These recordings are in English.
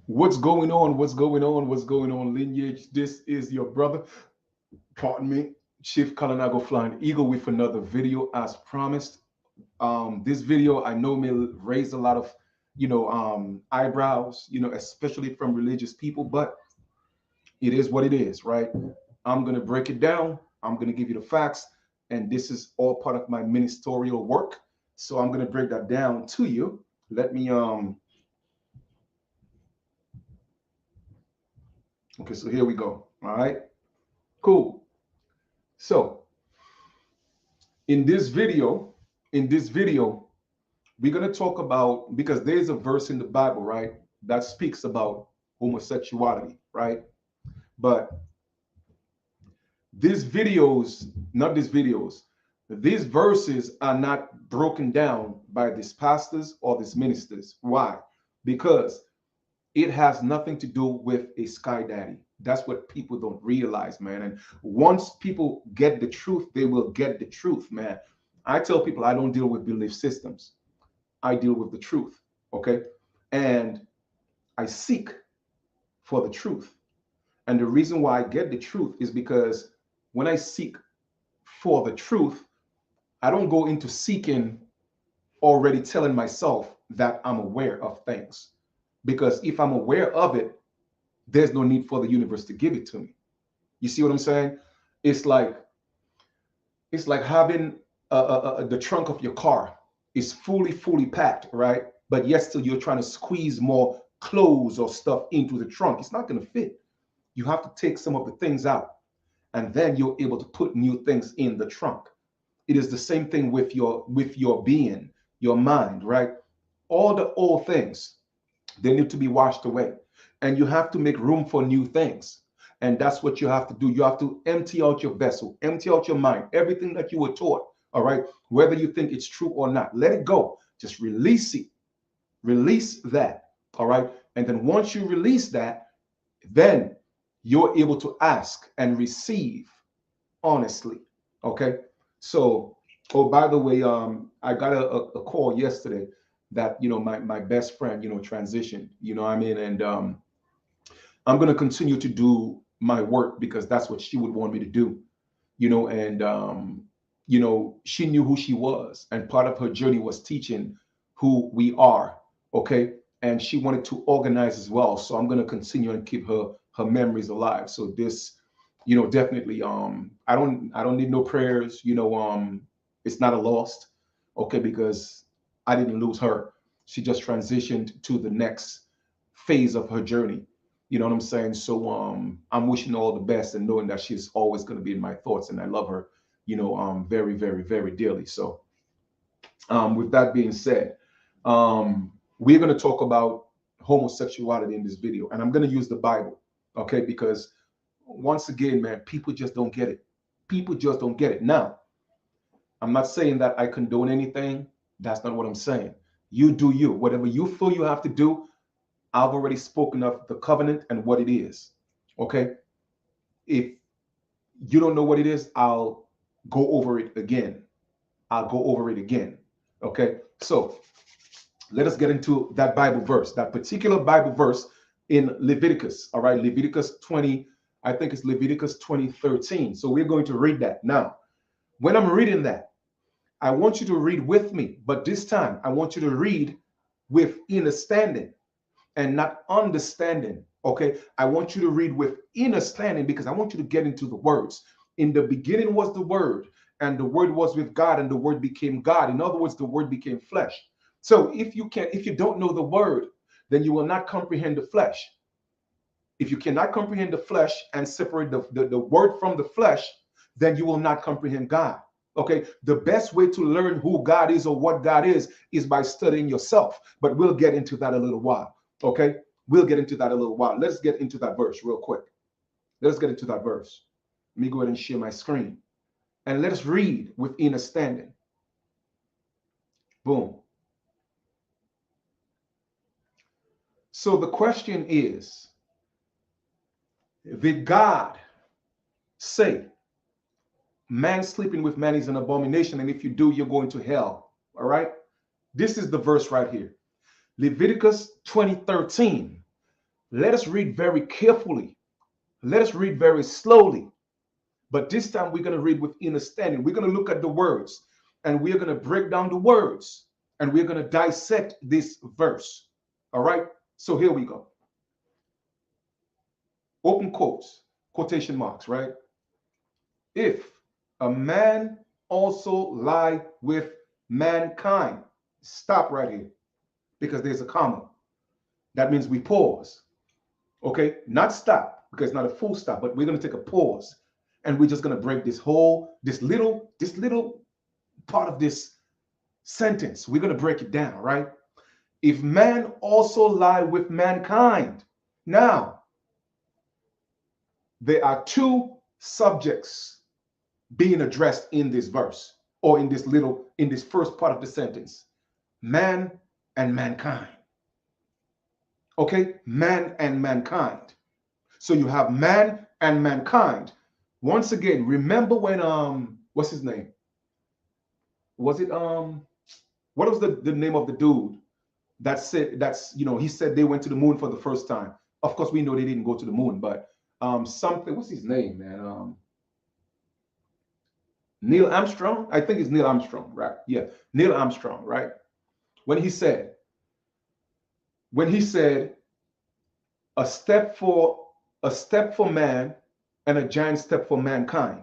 What's going on? What's going on? What's going on, lineage? This is your brother, pardon me, Chief Kalanago Flying Eagle with another video as promised. This video I know may raise a lot of, eyebrows, especially from religious people, but it is what it is, right? I'm going to break it down. I'm going to give you the facts, and this is all part of my ministerial work. So I'm going to break that down to you. Let me, okay, so here we go. All right, cool. So in this video, in this video, we're going to talk about, because there's a verse in the Bible, right, that speaks about homosexuality, right? But these videos, not these videos, these verses are not broken down by these pastors or these ministers. Why? Because it has nothing to do with a sky daddy. That's what people don't realize, man. And once people get the truth, they will get the truth, man. I tell people I don't deal with belief systems. I deal with the truth. Okay. And I seek for the truth. And the reason why I get the truth is because when I seek for the truth, I don't go into seeking already telling myself that I'm aware of things. Because if I'm aware of it, there's no need for the universe to give it to me. You see what I'm saying? It's like it's like having the trunk of your car is fully packed, right? But yet still you're trying to squeeze more clothes or stuff into the trunk. It's not going to fit. You have to take some of the things out, and then you're able to put new things in the trunk. It is the same thing with your being, your mind, right? All the old things, they need to be washed away, and you have to make room for new things. And that's what you have to do. You have to empty out your vessel, empty out your mind, everything that you were taught. All right, whether you think it's true or not, let it go. Just release it. Release that. All right, and then once you release that, then you're able to ask and receive honestly. Okay. So, oh, by the way, I got a call yesterday that, my best friend, transitioned, I mean, and I'm going to continue to do my work because that's what she would want me to do, and, she knew who she was. And part of her journey was teaching who we are. Okay. And she wanted to organize as well. So I'm going to continue and keep her memories alive. So this, definitely, I don't need no prayers, it's not a lost. Okay. Because I didn't lose her. She just transitioned to the next phase of her journey. You know what I'm saying? So I'm wishing her all the best and knowing that she's always going to be in my thoughts, and I love her, very, very, very dearly. So with that being said, we're going to talk about homosexuality in this video, and I'm going to use the Bible, okay? Because once again, man, people just don't get it. People just don't get it. Now, I'm not saying that I condone anything. That's not what I'm saying. You do you. Whatever you feel you have to do, I've already spoken of the covenant and what it is. Okay. If you don't know what it is, I'll go over it again. I'll go over it again. Okay. So let us get into that Bible verse, that particular Bible verse in Leviticus. All right. Leviticus 20, I think it's Leviticus 20:13. So we're going to read that. Now, when I'm reading that, I want you to read with me, but this time I want you to read with understanding and not understanding. Okay. I want you to read with understanding because I want you to get into the words. In the beginning was the word, and the word was with God, and the word became God. In other words, the word became flesh. So if you don't know the word, then you will not comprehend the flesh. If you cannot comprehend the flesh and separate the word from the flesh, then you will not comprehend God. Okay, the best way to learn who God is or what God is by studying yourself. But we'll get into that a little while. Okay, we'll get into that a little while. Let's get into that verse real quick. Let's get into that verse. Let me go ahead and share my screen and let us read with understanding. Boom. So the question is, did God say man sleeping with man is an abomination, and if you do, you're going to hell? All right. This is the verse right here. Leviticus 20:13. Let us read very carefully. Let us read very slowly. But this time we're going to read with understanding. We're going to look at the words and we're going to break down the words and we're going to dissect this verse. All right. So here we go. Open quotes, quotation marks, right? If a man also lie with mankind, stop right here because there's a comma. That means we pause. Okay, not stop because it's not a full stop, but we're going to take a pause and we're just going to break this little part of this sentence. We're going to break it down, right? If man also lie with mankind. Now, there are two subjects being addressed in this verse or in this first part of the sentence. Man and mankind. Okay, man and mankind. So you have man and mankind. Once again, remember when what's his name? Was it what was the name of the dude that said he said they went to the moon for the first time? Of course, we know they didn't go to the moon, but something, what's his name, man? Neil Armstrong? I think it's Neil Armstrong, right? Yeah, Neil Armstrong, right? When he said a step for man and a giant step for mankind.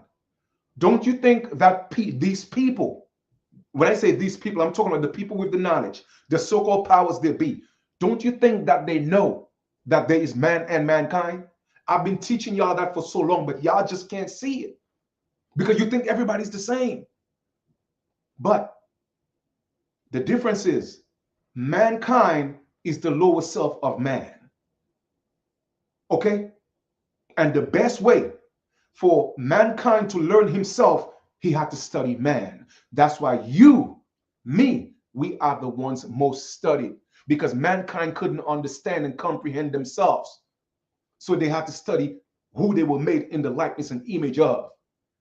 Don't you think that these people, when I say these people, I'm talking about the people with the knowledge, the so-called powers that be. Don't you think that they know that there is man and mankind? I've been teaching y'all that for so long, but y'all just can't see it because you think everybody's the same. But the difference is mankind is the lower self of man. Okay? And the best way for mankind to learn himself, he had to study man. That's why we are the ones most studied because mankind couldn't understand and comprehend themselves. So they had to study who they were made in the likeness and image of.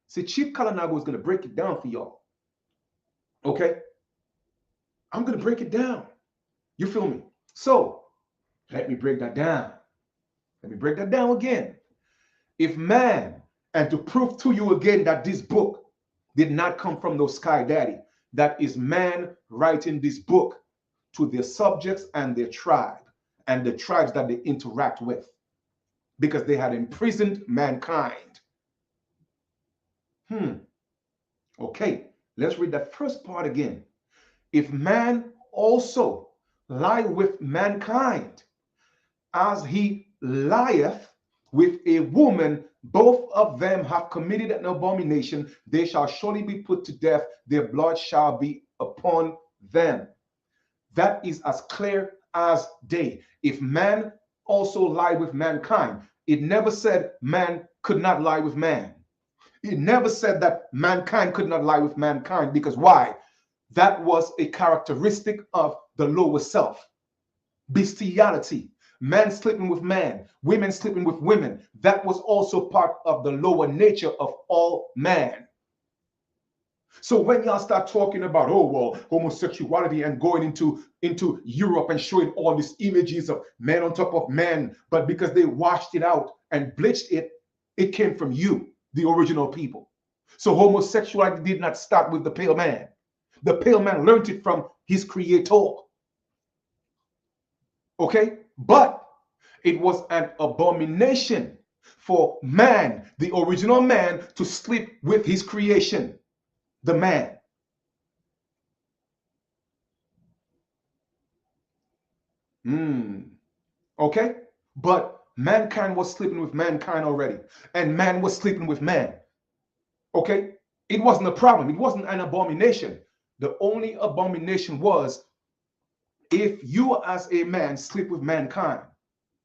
See, Chief Kalanago is going to break it down for y'all. Okay? I'm going to break it down. You feel me? So let me break that down. Let me break that down again. If man, and to prove to you again that this book did not come from no sky daddy, that is man writing this book to their subjects and their tribe and the tribes that they interact with because they had imprisoned mankind. Okay, let's read that first part again. If man also lie with mankind, as he lieth with a woman, both of them have committed an abomination. They shall surely be put to death. Their blood shall be upon them. That is as clear as day. If man also lie with mankind, it never said man could not lie with man. It never said that mankind could not lie with mankind, because why? That was a characteristic of the lower self. Bestiality. Man sleeping with man, women sleeping with women. That was also part of the lower nature of all man. So when y'all start talking about, oh, well, homosexuality and going into Europe and showing all these images of man on top of man, but because they washed it out and bleached it, it came from you, the original people. So homosexuality did not start with the pale man. The pale man learned it from his creator. Okay? But it was an abomination for man, the original man, to sleep with his creation, the man. Okay? But mankind was sleeping with mankind already, and man was sleeping with man. Okay? It wasn't a problem. It wasn't an abomination. The only abomination was if you as a man sleep with mankind,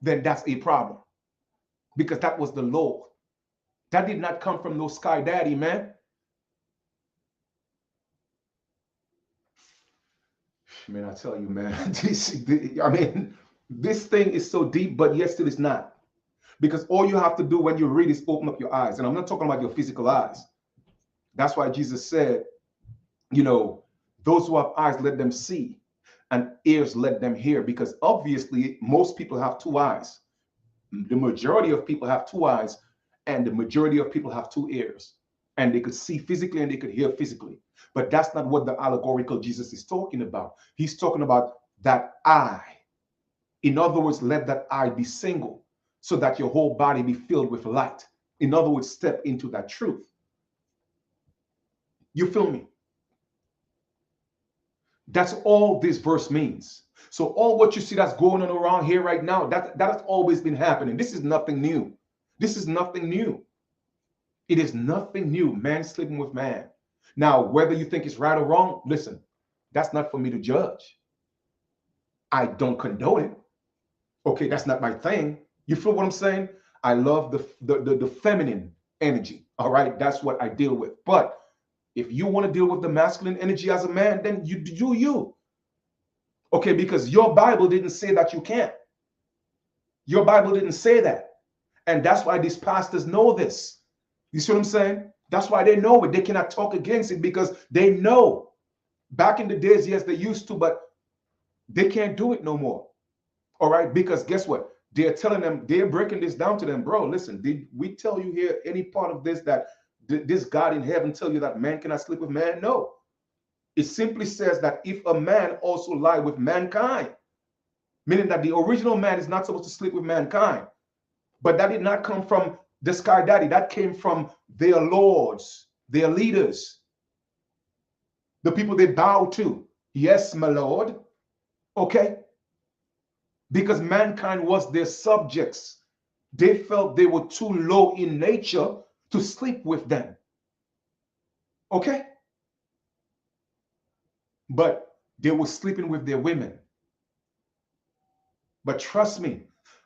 then that's a problem, because that was the law. That did not come from no sky daddy, man. Man, I tell you, man, this thing is so deep, but yet still it's not. Because all you have to do when you read is open up your eyes. And I'm not talking about your physical eyes. That's why Jesus said, those who have eyes, let them see, and ears, let them hear. Because obviously, most people have two eyes. The majority of people have two eyes, and the majority of people have two ears, and they could see physically and they could hear physically. But that's not what the allegorical Jesus is talking about. He's talking about that eye. In other words, let that eye be single so that your whole body be filled with light. In other words, step into that truth. You feel me? That's all this verse means. So all what you see that's going on around here right now, that has always been happening. This is nothing new. This is nothing new. It is nothing new. Man sleeping with man. Now, whether you think it's right or wrong, listen, that's not for me to judge. I don't condone it. Okay, that's not my thing. You feel what I'm saying? I love the feminine energy. All right, that's what I deal with. But if you want to deal with the masculine energy as a man, then you do you. Okay, because your Bible didn't say that you can't. Your Bible didn't say that. And that's why these pastors know this. You see what I'm saying? That's why they know it. They cannot talk against it because they know. Back in the days, yes, they used to, but they can't do it no more. All right, because guess what? They're telling them, they're breaking this down to them, bro. Listen, did we tell you here any part of this that this God in heaven tell you that man cannot sleep with man? No. It simply says that if a man also lie with mankind, meaning that the original man is not supposed to sleep with mankind. But that did not come from the sky daddy. That came from their lords, their leaders, the people they bow to. Yes, my lord. Okay. Because mankind was their subjects. They felt they were too low in nature to sleep with them. Okay? But they were sleeping with their women. But trust me,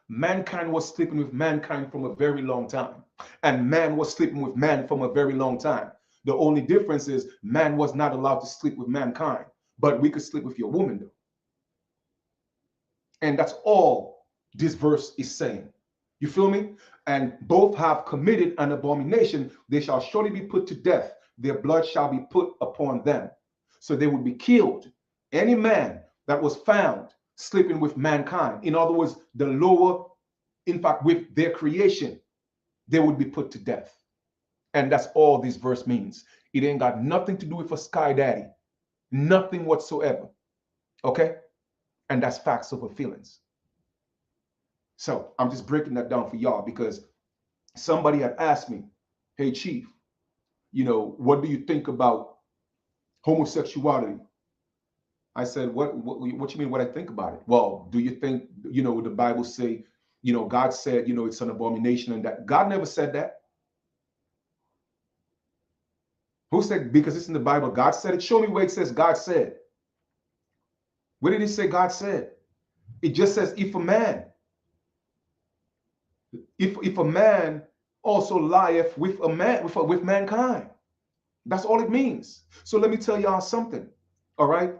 mankind was sleeping with mankind from a very long time. And man was sleeping with man from a very long time. The only difference is man was not allowed to sleep with mankind. But we could sleep with your woman, though. And that's all this verse is saying. You feel me? And both have committed an abomination. They shall surely be put to death. Their blood shall be put upon them. So they would be killed. Any man that was found sleeping with mankind, in other words, the lower, in fact, with their creation, they would be put to death. And that's all this verse means. It ain't got nothing to do with a sky daddy. Nothing whatsoever. Okay? And that's facts over feelings. So I'm just breaking that down for y'all because somebody had asked me, hey, Chief, you know, what do you think about homosexuality? I said, what you mean what I think about it? Well, do you think, you know, the Bible say, you know, God said, you know, it's an abomination and that? God never said that. Who said, because it's in the Bible, God said it? Show me where it says God said. Where did it say God said? It just says if a man also lieth with a man, with mankind. That's all it means. So let me tell y'all something. All right.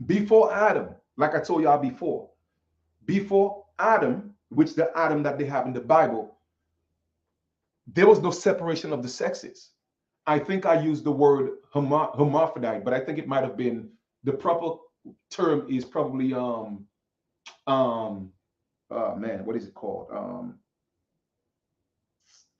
Before Adam, like I told y'all before Adam, which the Adam that they have in the Bible, there was no separation of the sexes. I think I used the word hermaphrodite, but I think it might have been, the proper term is probably man, what is it called?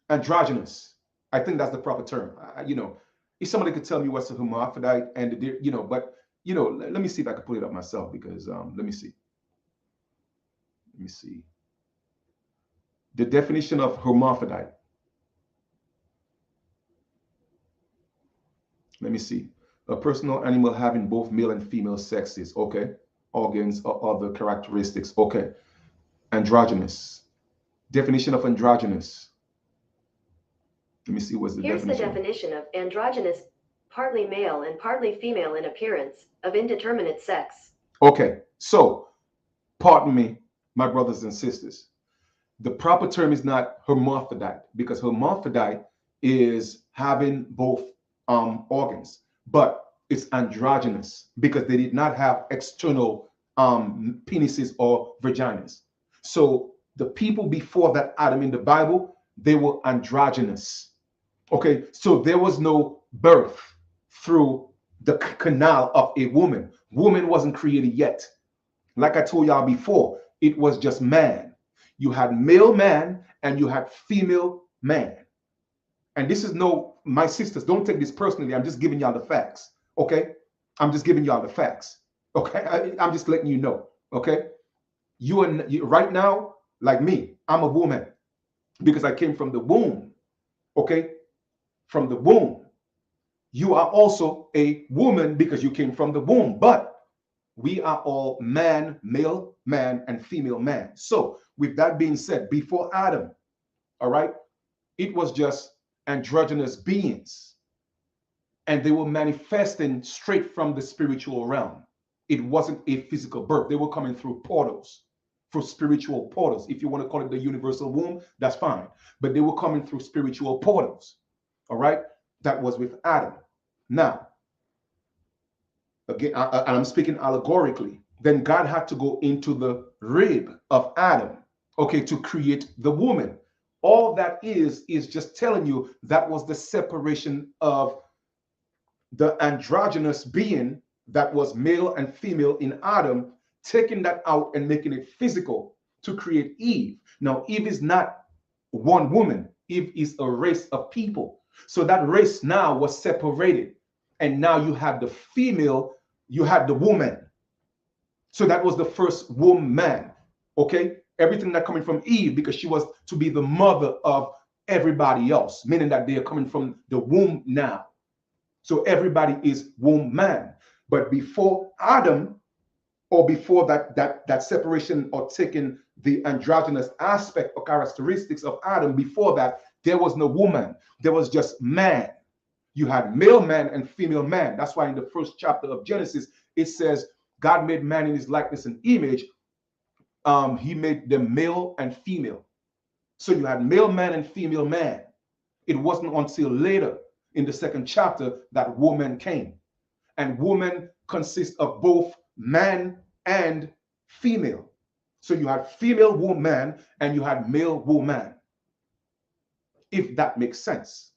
Androgynous. I think that's the proper term. You know, if somebody could tell me what's a hermaphrodite and the, you know, but you know, let me see if I can pull it up myself because let me see. Let me see. The definition of hermaphrodite. Let me see. A person or animal having both male and female sexes. Okay. Organs or other characteristics. Okay. Androgynous. Definition of androgynous. Let me see what's the definition. Here's the definition of androgynous: partly male and partly female in appearance, of indeterminate sex. Okay, so pardon me, my brothers and sisters. The proper term is not hermaphrodite because hermaphrodite is having both organs, but it's androgynous because they did not have external penises or vaginas. So the people before that Adam in the Bible, they were androgynous. Okay, so there was no birth through the canal of a woman. Woman wasn't created yet. Like I told y'all before, it was just man. You had male man and you had female man. And this is no, my sisters, don't take this personally. I'm just giving y'all the facts. Okay? I'm just giving y'all the facts. Okay? I'm just letting you know. Okay? You right now, like me, I'm a woman because I came from the womb. Okay? From the womb. You are also a woman because you came from the womb. But we are all man, male man, and female man. So, with that being said, before Adam, all right, it was just androgynous beings, and they were manifesting straight from the spiritual realm. It wasn't a physical birth. They were coming through portals, through spiritual portals. If you want to call it the universal womb, that's fine. But they were coming through spiritual portals. All right? That was with Adam. Now, again, I'm speaking allegorically. Then God had to go into the rib of Adam, okay, to create the woman. All that is just telling you that was the separation of the androgynous being that was male and female in Adam, taking that out and making it physical to create Eve. Now, Eve is not one woman. Eve is a race of people. So that race now was separated. And now you had the female, you had the woman. So that was the first woman. Okay? Everything that coming from Eve, because she was to be the mother of everybody else, meaning that they are coming from the womb now. So everybody is womb man. But before Adam, or before that separation or taking the androgynous aspect or characteristics of Adam, before that, there was no woman. There was just man. You had male man and female man. That's why in the first chapter of Genesis, it says God made man in his likeness and image. He made them male and female. So you had male man and female man. It wasn't until later in the second chapter that woman came. And woman consists of both man and female. So you had female woman and you had male woman. If that makes sense.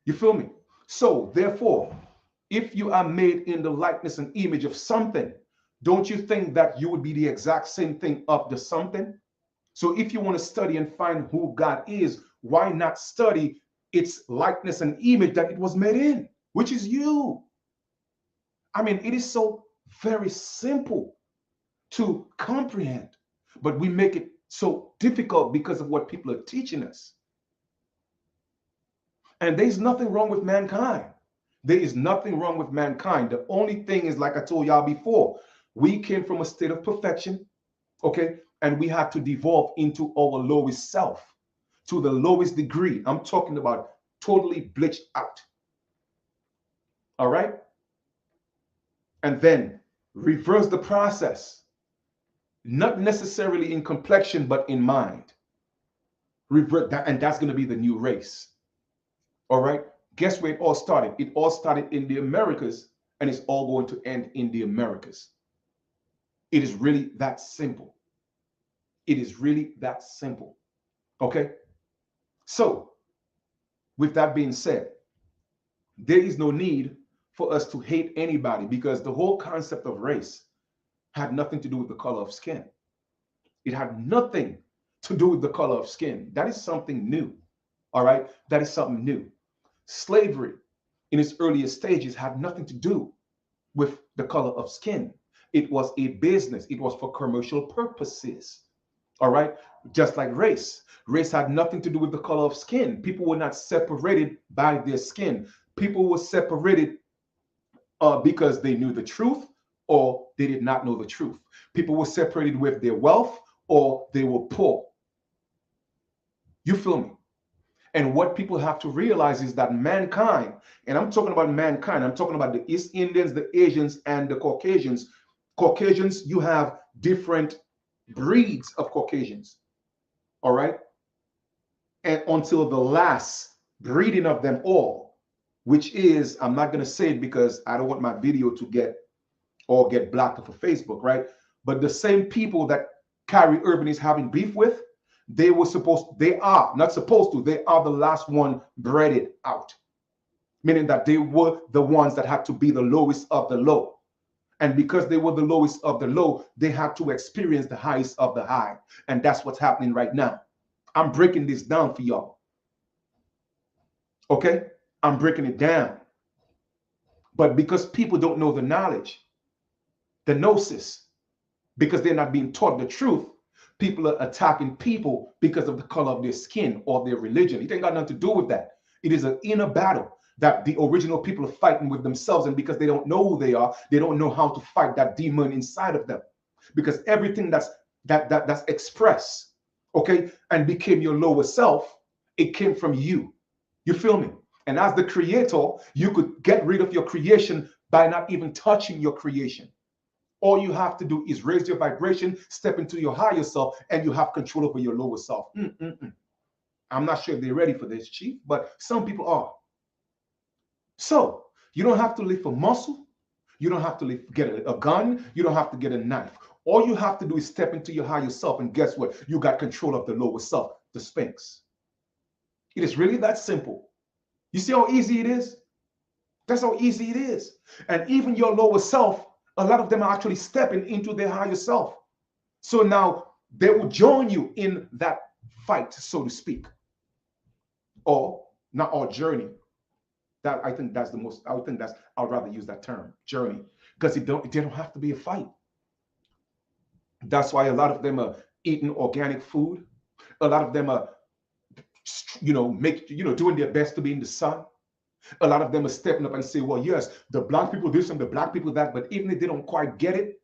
You feel me? So therefore, if you are made in the likeness and image of something, don't you think that you would be the exact same thing of the something? So if you want to study and find who God is, why not study its likeness and image that it was made in, which is you? I mean, it is so very simple to comprehend, but we make it so difficult because of what people are teaching us. And there's nothing wrong with mankind. There is nothing wrong with mankind. The only thing is, like I told y'all before, we came from a state of perfection, okay? And we had to devolve into our lowest self, to the lowest degree. I'm talking about totally bleached out. All right? And then reverse the process, not necessarily in complexion, but in mind. Revert that, and that's going to be the new race. All right? Guess where it all started? It all started in the Americas, and it's all going to end in the Americas. It is really that simple. It is really that simple. Okay? So, with that being said, there is no need for us to hate anybody, because the whole concept of race had nothing to do with the color of skin. It had nothing to do with the color of skin. That is something new. All right? That is something new. Slavery in its earliest stages had nothing to do with the color of skin. It was a business. It was for commercial purposes. All right? Just like race. Race had nothing to do with the color of skin. People were not separated by their skin. People were separated because they knew the truth or they did not know the truth. People were separated with their wealth or they were poor. You feel me? And what people have to realize is that mankind, and I'm talking about mankind, I'm talking about the East Indians, the Asians, and the Caucasians. Caucasians, you have different breeds of Caucasians. All right? And until the last breeding of them all, which is, I'm not going to say it because I don't want my video to get blocked off of Facebook, right? But the same people that Kyrie Irving is having beef with, they are not supposed to, they are the last one breaded out. Meaning that they were the ones that had to be the lowest of the low. And because they were the lowest of the low, they had to experience the highest of the high. And that's what's happening right now. I'm breaking this down for y'all. Okay? I'm breaking it down. But because people don't know the knowledge, the gnosis, because they're not being taught the truth, people are attacking people because of the color of their skin or their religion. It ain't got nothing to do with that. It is an inner battle that the original people are fighting with themselves. And because they don't know who they are, they don't know how to fight that demon inside of them. Because everything that's expressed, okay, and became your lower self, it came from you. You feel me? And as the creator, you could get rid of your creation by not even touching your creation. All you have to do is raise your vibration, step into your higher self, and you have control over your lower self. I'm not sure if they're ready for this, Chief, but some people are. So you don't have to lift a muscle. You don't have to get a gun. You don't have to get a knife. All you have to do is step into your higher self, and guess what? You got control of the lower self, the Sphinx. It is really that simple. You see how easy it is? That's how easy it is. And even your lower self, a lot of them are actually stepping into their higher self. So now they will join you in that fight, so to speak. Or not our journey. That I think that's the most, I would think that's, I'd rather use that term, journey, because it don't have to be a fight. That's why a lot of them are eating organic food. A lot of them are, doing their best to be in the sun. A lot of them are stepping up and say, well, yes, the black people this and the black people that, but even if they don't quite get it,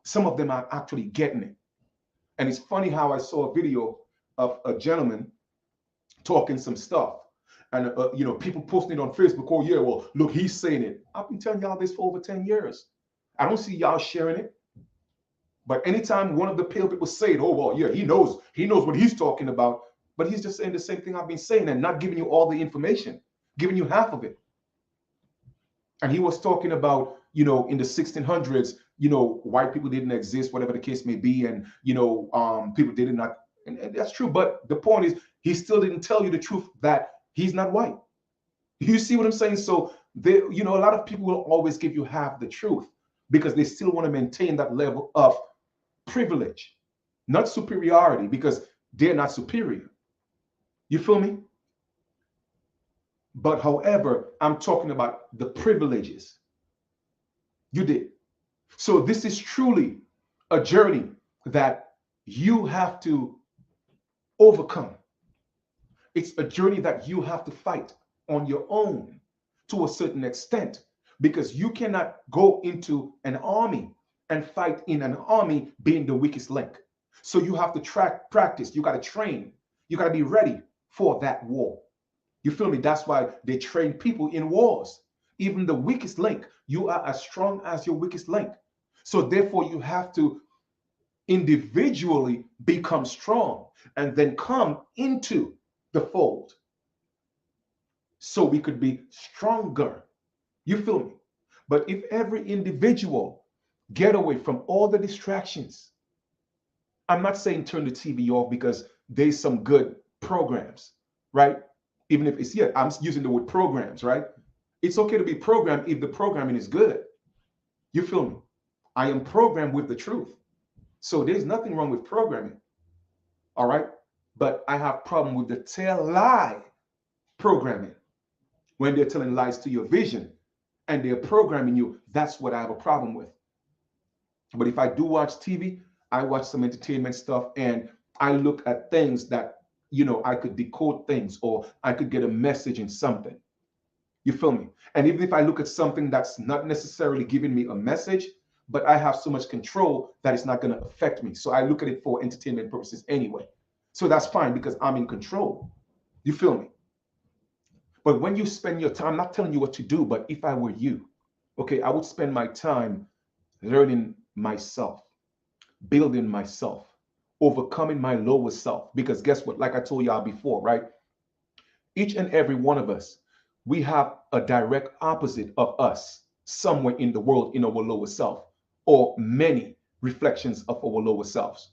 some of them are actually getting it. And it's funny how I saw a video of a gentleman talking some stuff. And, people posting it on Facebook. Oh, yeah, well, look, he's saying it. I've been telling y'all this for over 10 years. I don't see y'all sharing it. But anytime one of the pale people say it, oh, well, yeah, he knows what he's talking about. But he's just saying the same thing I've been saying and not giving you all the information, giving you half of it. And he was talking about, in the 1600s, white people didn't exist, whatever the case may be. And, people did not. And that's true. But the point is, he still didn't tell you the truth that he's not white. You see what I'm saying? So they, a lot of people will always give you half the truth because they still want to maintain that level of privilege, not superiority, because they're not superior. You feel me? But however, I'm talking about the privileges. You did. So this is truly a journey that you have to overcome. It's a journey that you have to fight on your own to a certain extent, because you cannot go into an army and fight in an army being the weakest link. So you have to practice. You got to train. You got to be ready for that war. You feel me? That's why they train people in wars. Even the weakest link, you are as strong as your weakest link. So therefore, you have to individually become strong and then come into the fold so we could be stronger. You feel me? But if every individual get away from all the distractions, I'm not saying turn the TV off, because there's some good programs, right? Even if it's, I'm using the word programs, right? It's okay to be programmed if the programming is good. You feel me? I am programmed with the truth. So there's nothing wrong with programming. All right? But I have problem with the tell lie programming. When they're telling lies to your vision and they're programming you, that's what I have a problem with. But if I do watch TV, I watch some entertainment stuff and I look at things that, I could decode things, or I could get a message in something. You feel me? And even if I look at something that's not necessarily giving me a message, but I have so much control that it's not going to affect me. So I look at it for entertainment purposes anyway. So that's fine because I'm in control. You feel me? But when you spend your time, I'm not telling you what to do, but if I were you, okay, I would spend my time learning myself, building myself, overcoming my lower self. Because guess what? Like I told y'all before, right? Each and every one of us, we have a direct opposite of us somewhere in the world in our lower self, or many reflections of our lower selves.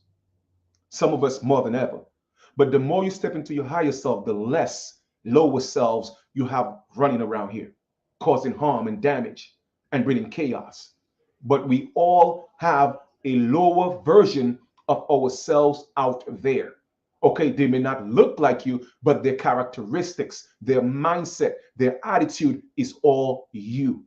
Some of us more than ever. But the more you step into your higher self, the less lower selves you have running around here, causing harm and damage and bringing chaos. but we all have a lower version of ourselves out there. Okay, they may not look like you, but their characteristics, their mindset, their attitude is all you.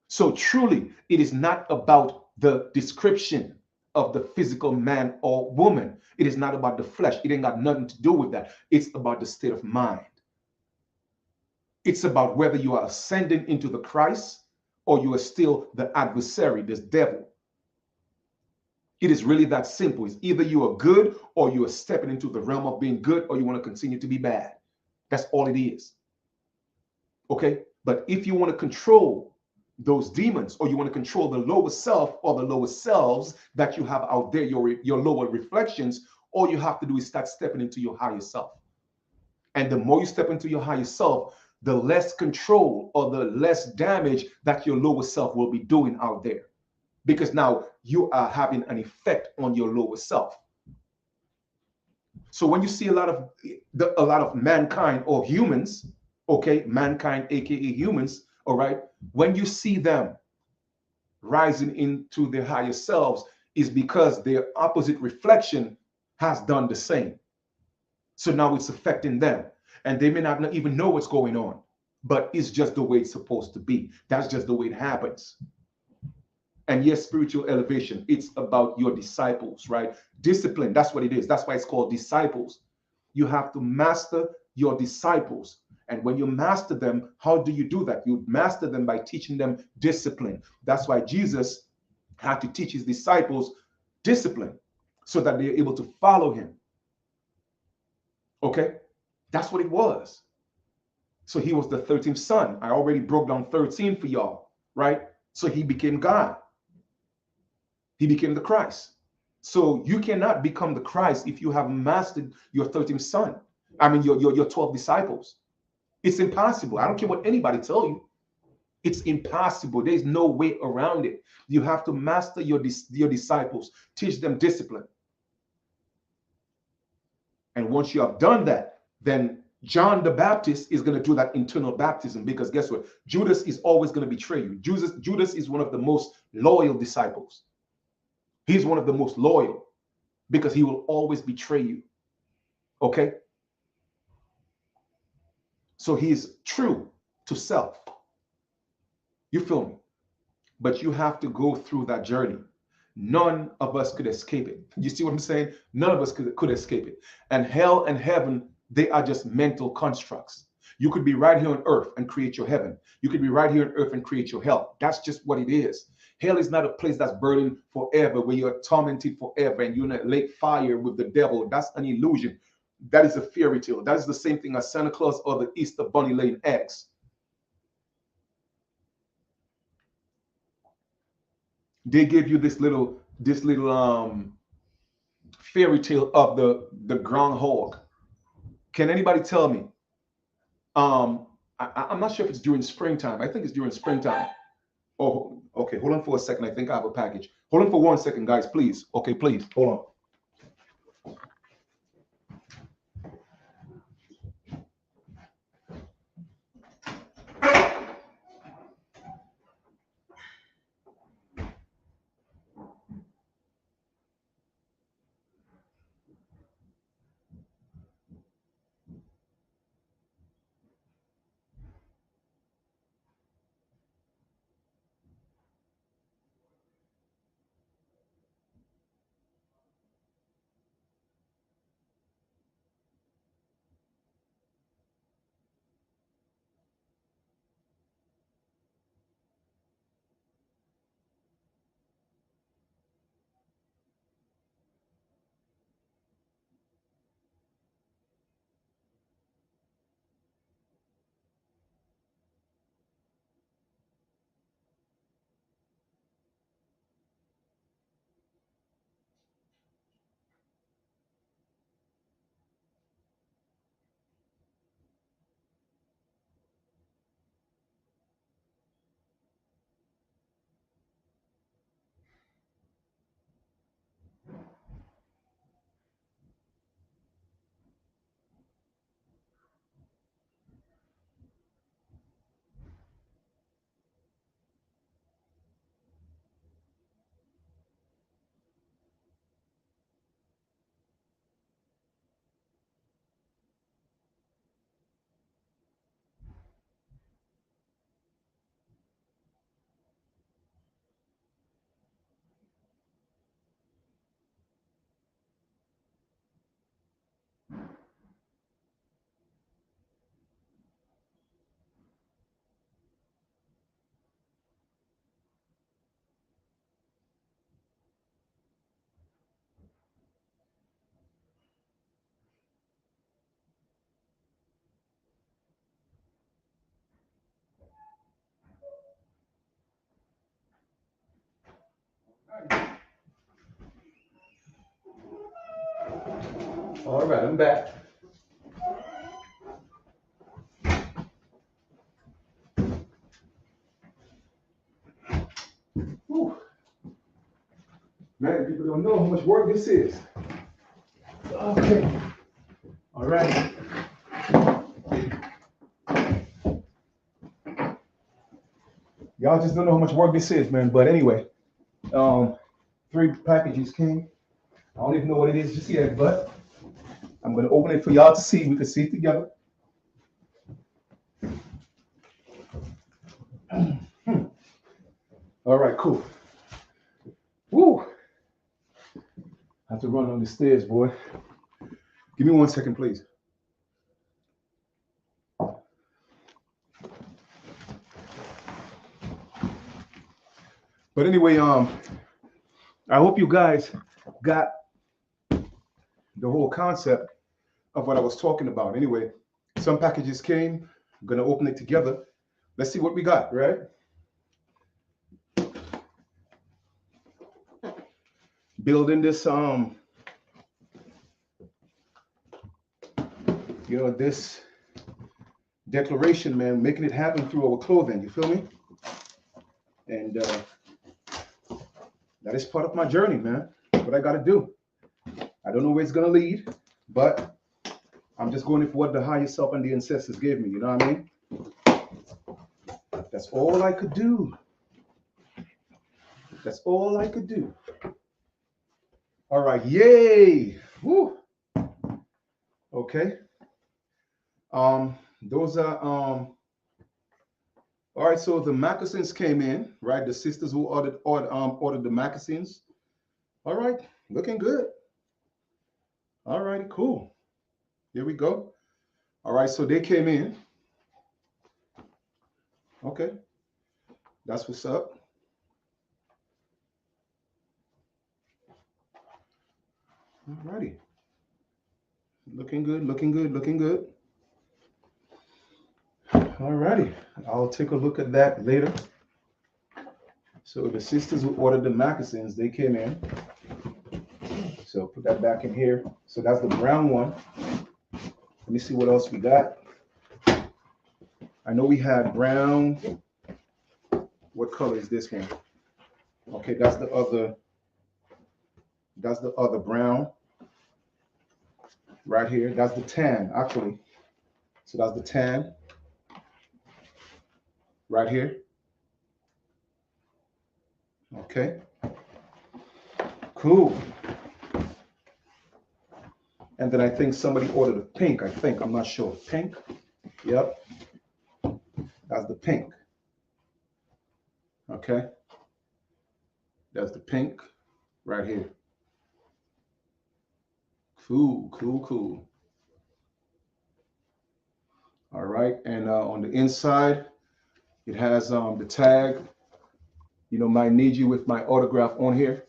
So truly, it is not about the description of the physical man or woman. It is not about the flesh. It ain't got nothing to do with that. It's about the state of mind. It's about whether you are ascending into the Christ or you are still the adversary, this devil. It is really that simple. It's either you are good or you are stepping into the realm of being good or you want to continue to be bad. That's all it is. Okay? But if you want to control those demons or you want to control the lower self or the lower selves that you have out there, your lower reflections, all you have to do is start stepping into your higher self. And the more you step into your higher self, the less control or the less damage that your lower self will be doing out there. Because now you are having an effect on your lower self. So when you see a lot of mankind or humans, okay, mankind, aka humans, all right, when you see them rising into their higher selves, is because their opposite reflection has done the same. So now it's affecting them, and they may not even know what's going on, but it's just the way it's supposed to be. That's just the way it happens. And yes, spiritual elevation, it's about your disciples, right? Discipline, that's what it is. That's why it's called disciples. You have to master your disciples. And when you master them, how do you do that? You master them by teaching them discipline. That's why Jesus had to teach his disciples discipline so that they're able to follow him. Okay? That's what it was. So he was the 13th son. I already broke down 13 for y'all, right? So he became God. He became the Christ. So you cannot become the Christ if you have mastered your 13th son. I mean, your 12 disciples. It's impossible. I don't care what anybody tell you. It's impossible. There's no way around it. You have to master your disciples, teach them discipline. And once you have done that, then John the Baptist is going to do that internal baptism, because guess what? Judas is always going to betray you. Judas is one of the most loyal disciples. He's one of the most loyal because he will always betray you. Okay? So he's true to self. You feel me? But you have to go through that journey. None of us could escape it. You see what I'm saying? None of us could escape it. And hell and heaven, they are just mental constructs. You could be right here on earth and create your heaven. You could be right here on earth and create your hell. That's just what it is. Hell is not a place that's burning forever, where you're tormented forever and you're in a lake fire with the devil. That's an illusion. That is a fairy tale. That is the same thing as Santa Claus or the Easter Bunny laying eggs. They give you this little fairy tale of the groundhog. Can anybody tell me? I'm not sure if it's during springtime. I think it's during springtime. Oh, okay. Hold on for a second. I think I have a package. Hold on for 1 second, guys, please. Okay, please. Hold on. All right, I'm back. Whew. Man, people don't know how much work this is. Okay. All right. Y'all just don't know how much work this is, man. But anyway, 3 packages came. I don't even know what it is just yet, but I'm gonna open it for y'all to see. We can see it together. All right, cool. Woo! I have to run on the stairs, boy. Give me 1 second, please. But anyway, I hope you guys got the whole concept of what I was talking about. Anyway, some packages came. I'm gonna open it together. Let's see what we got, right? Building this, this declaration, man, making it happen through our clothing. You feel me? And that is part of my journey, man. What I got to do. I don't know where it's gonna lead, but I'm just going for what the higher self and the ancestors gave me. You know what I mean? That's all I could do. That's all I could do. All right, yay! Woo! Okay. Those are all right. So the moccasins came in, right? The sisters who ordered the moccasins. All right, looking good. All right, cool. Here we go. All right, so they came in. Okay, that's what's up. All righty. Looking good, looking good, looking good. All righty. I'll take a look at that later. So the sisters who ordered the moccasins, they came in. So put that back in here. So that's the brown one. Let me see what else we got. I know we had brown. What color is this one? Okay, that's the other brown right here. That's the tan, actually. So that's the tan right here. Okay. Cool. And then I think somebody ordered a pink, I think. I'm not sure. Pink. Yep. That's the pink. Okay. That's the pink right here. Cool, cool, cool. All right. And on the inside, it has the tag, my need you with my autograph on here.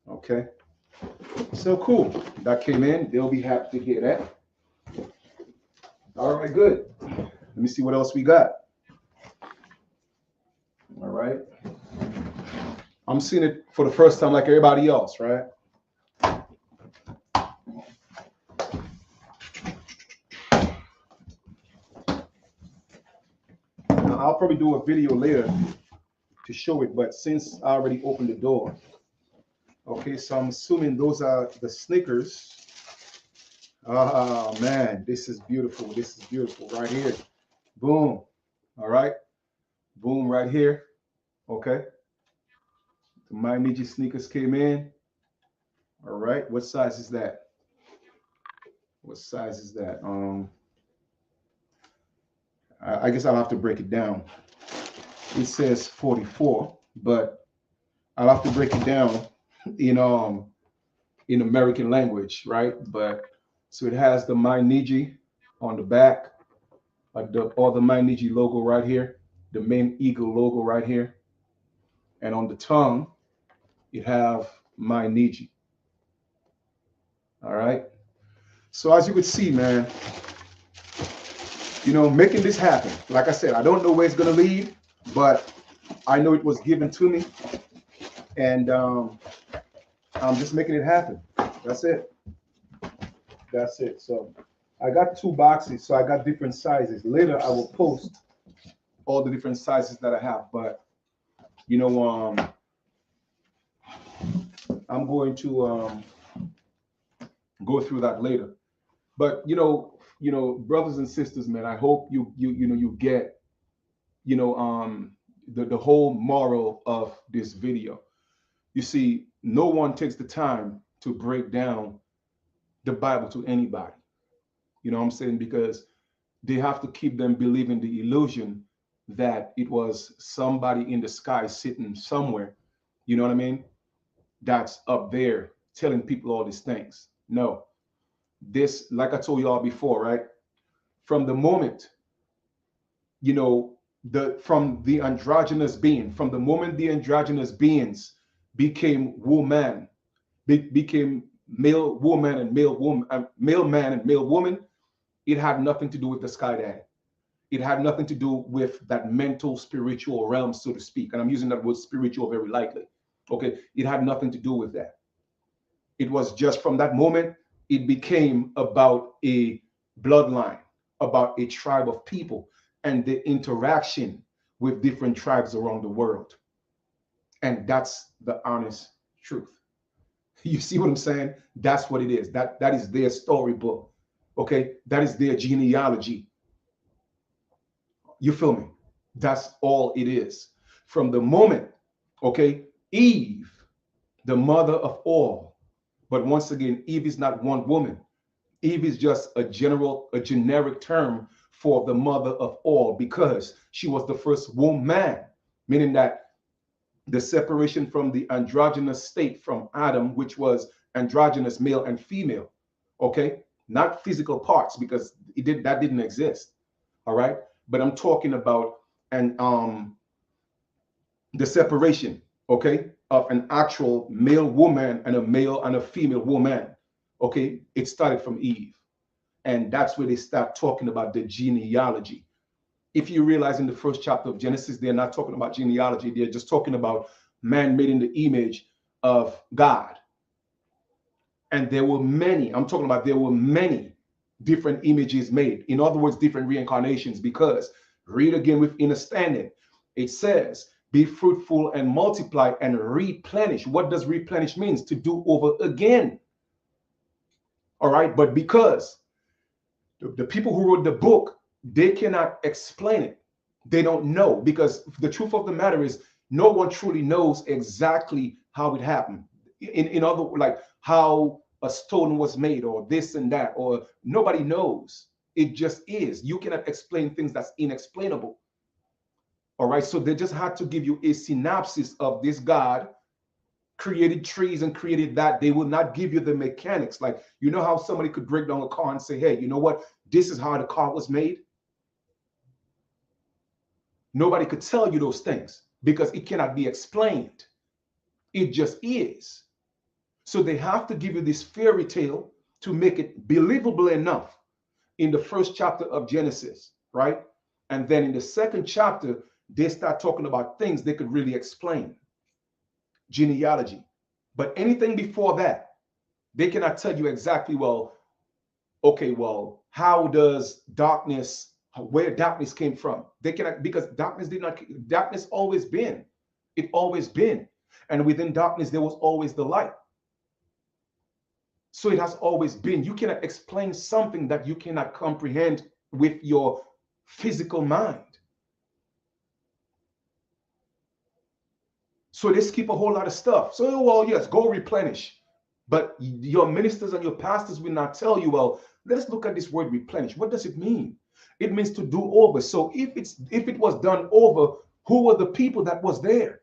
Okay. So cool. That came in. They'll be happy to hear that. All right, good. Let me see what else we got. All right. I'm seeing it for the first time like everybody else, right? Now, I'll probably do a video later to show it, but since I already opened the door, okay, so I'm assuming those are the Snickers. Oh man, this is beautiful. This is beautiful right here. Boom. All right. Boom right here. Okay. The My Niji sneakers came in. All right. What size is that? What size is that? I guess I'll have to break it down. It says 44, but I'll have to break it down in American language, right? But so it has the My Niji on the back, or the My Niji logo right here, the main eagle logo right here, and on the tongue, it have My Niji. All right. So as you could see, man, making this happen. Like I said, I don't know where it's gonna lead, but I know it was given to me, and I'm just making it happen. That's it. That's it. So I got 2 boxes, so I got different sizes. Later I will post all the different sizes that I have, but you know, I'm going to go through that later. But brothers and sisters, man, I hope you get the whole moral of this video. You see, no one takes the time to break down the Bible to anybody. You know what I'm saying? Because they have to keep them believing the illusion that it was somebody in the sky sitting somewhere, you know what I mean? That's up there telling people all these things. No, this, like I told you all before, right? From the moment, from the androgynous being, from the moment the androgynous beings became woman, became male woman and male woman, male man and male woman, it had nothing to do with the sky daddy. It had nothing to do with that mental, spiritual realm, so to speak. And I'm using that word spiritual very lightly. Okay. It had nothing to do with that. It was just from that moment, it became about a bloodline, about a tribe of people and the interaction with different tribes around the world. And that's the honest truth. You see what I'm saying? That's what it is. That is their storybook. Okay. That is their genealogy. You feel me? That's all it is. From the moment, okay, Eve, the mother of all, but once again, Eve is not one woman. Eve is just a generic term for the mother of all because she was the first woman, meaning that the separation from the androgynous state from Adam, which was androgynous male and female, okay, not physical parts because that didn't exist. All right, but I'm talking about the separation, okay, of an actual male woman and a male and a female woman. Okay, it started from Eve, and that's where they start talking about the genealogy. If you realize in the first chapter of Genesis, they're not talking about genealogy, they're just talking about man made in the image of God. And there were many, I'm talking about there were many different images made. In other words, different reincarnations, because read again with understanding. It says, be fruitful and multiply and replenish. What does replenish means? To do over again. All right. But because the people who wrote the book, they cannot explain it. They don't know, because the truth of the matter is no one truly knows exactly how it happened. In other, like how a stone was made or this and that, or nobody knows. It just is. You cannot explain things that's inexplainable. All right. So they just had to give you a synopsis of this God created trees and created that. They will not give you the mechanics. Like, you know how somebody could break down a car and say, hey, you know what? This is how the car was made. Nobody could tell you those things because it cannot be explained. It just is. So they have to give you this fairy tale to make it believable enough in the first chapter of Genesis, right? And then in the second chapter, they start talking about things they could really explain. Genealogy. But anything before that, they cannot tell you exactly, well, okay, well, how does darkness, where darkness came from? They cannot, because darkness always been. It always been. And within darkness, there was always the light. So it has always been. You cannot explain something that you cannot comprehend with your physical mind. So they skip a whole lot of stuff. So, well, yes, go replenish. But your ministers and your pastors will not tell you, well, let's look at this word replenish. What does it mean? It means to do over. So if it was done over, who were the people that was there?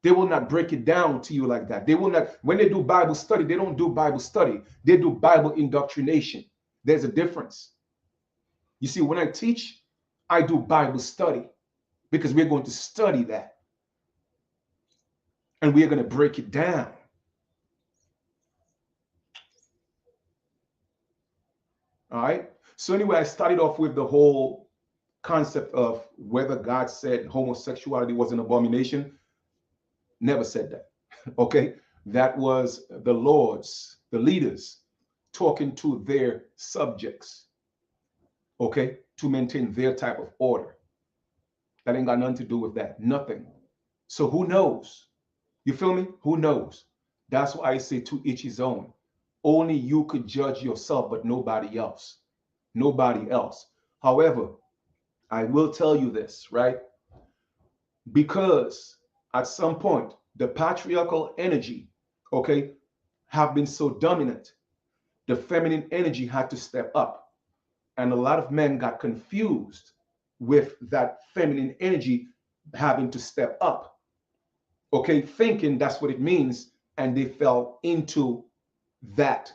They will not break it down to you like that. They will not, when they do Bible study, they don't do Bible study. They do Bible indoctrination. There's a difference. You see, when I teach, I do Bible study because we're going to study that. And we're going to break it down. All right. So anyway, I started off with the whole concept of whether God said homosexuality was an abomination. Never said that. Okay. That was the Lord's, the leaders, talking to their subjects, okay, to maintain their type of order. That ain't got nothing to do with that. Nothing. So who knows? You feel me? Who knows? That's why I say to each his own. Only you could judge yourself, but nobody else. Nobody else. However, I will tell you this, right? Because at some point, the patriarchal energy, okay, have been so dominant, the feminine energy had to step up. And a lot of men got confused with that feminine energy having to step up, okay, thinking that's what it means. And they fell into that,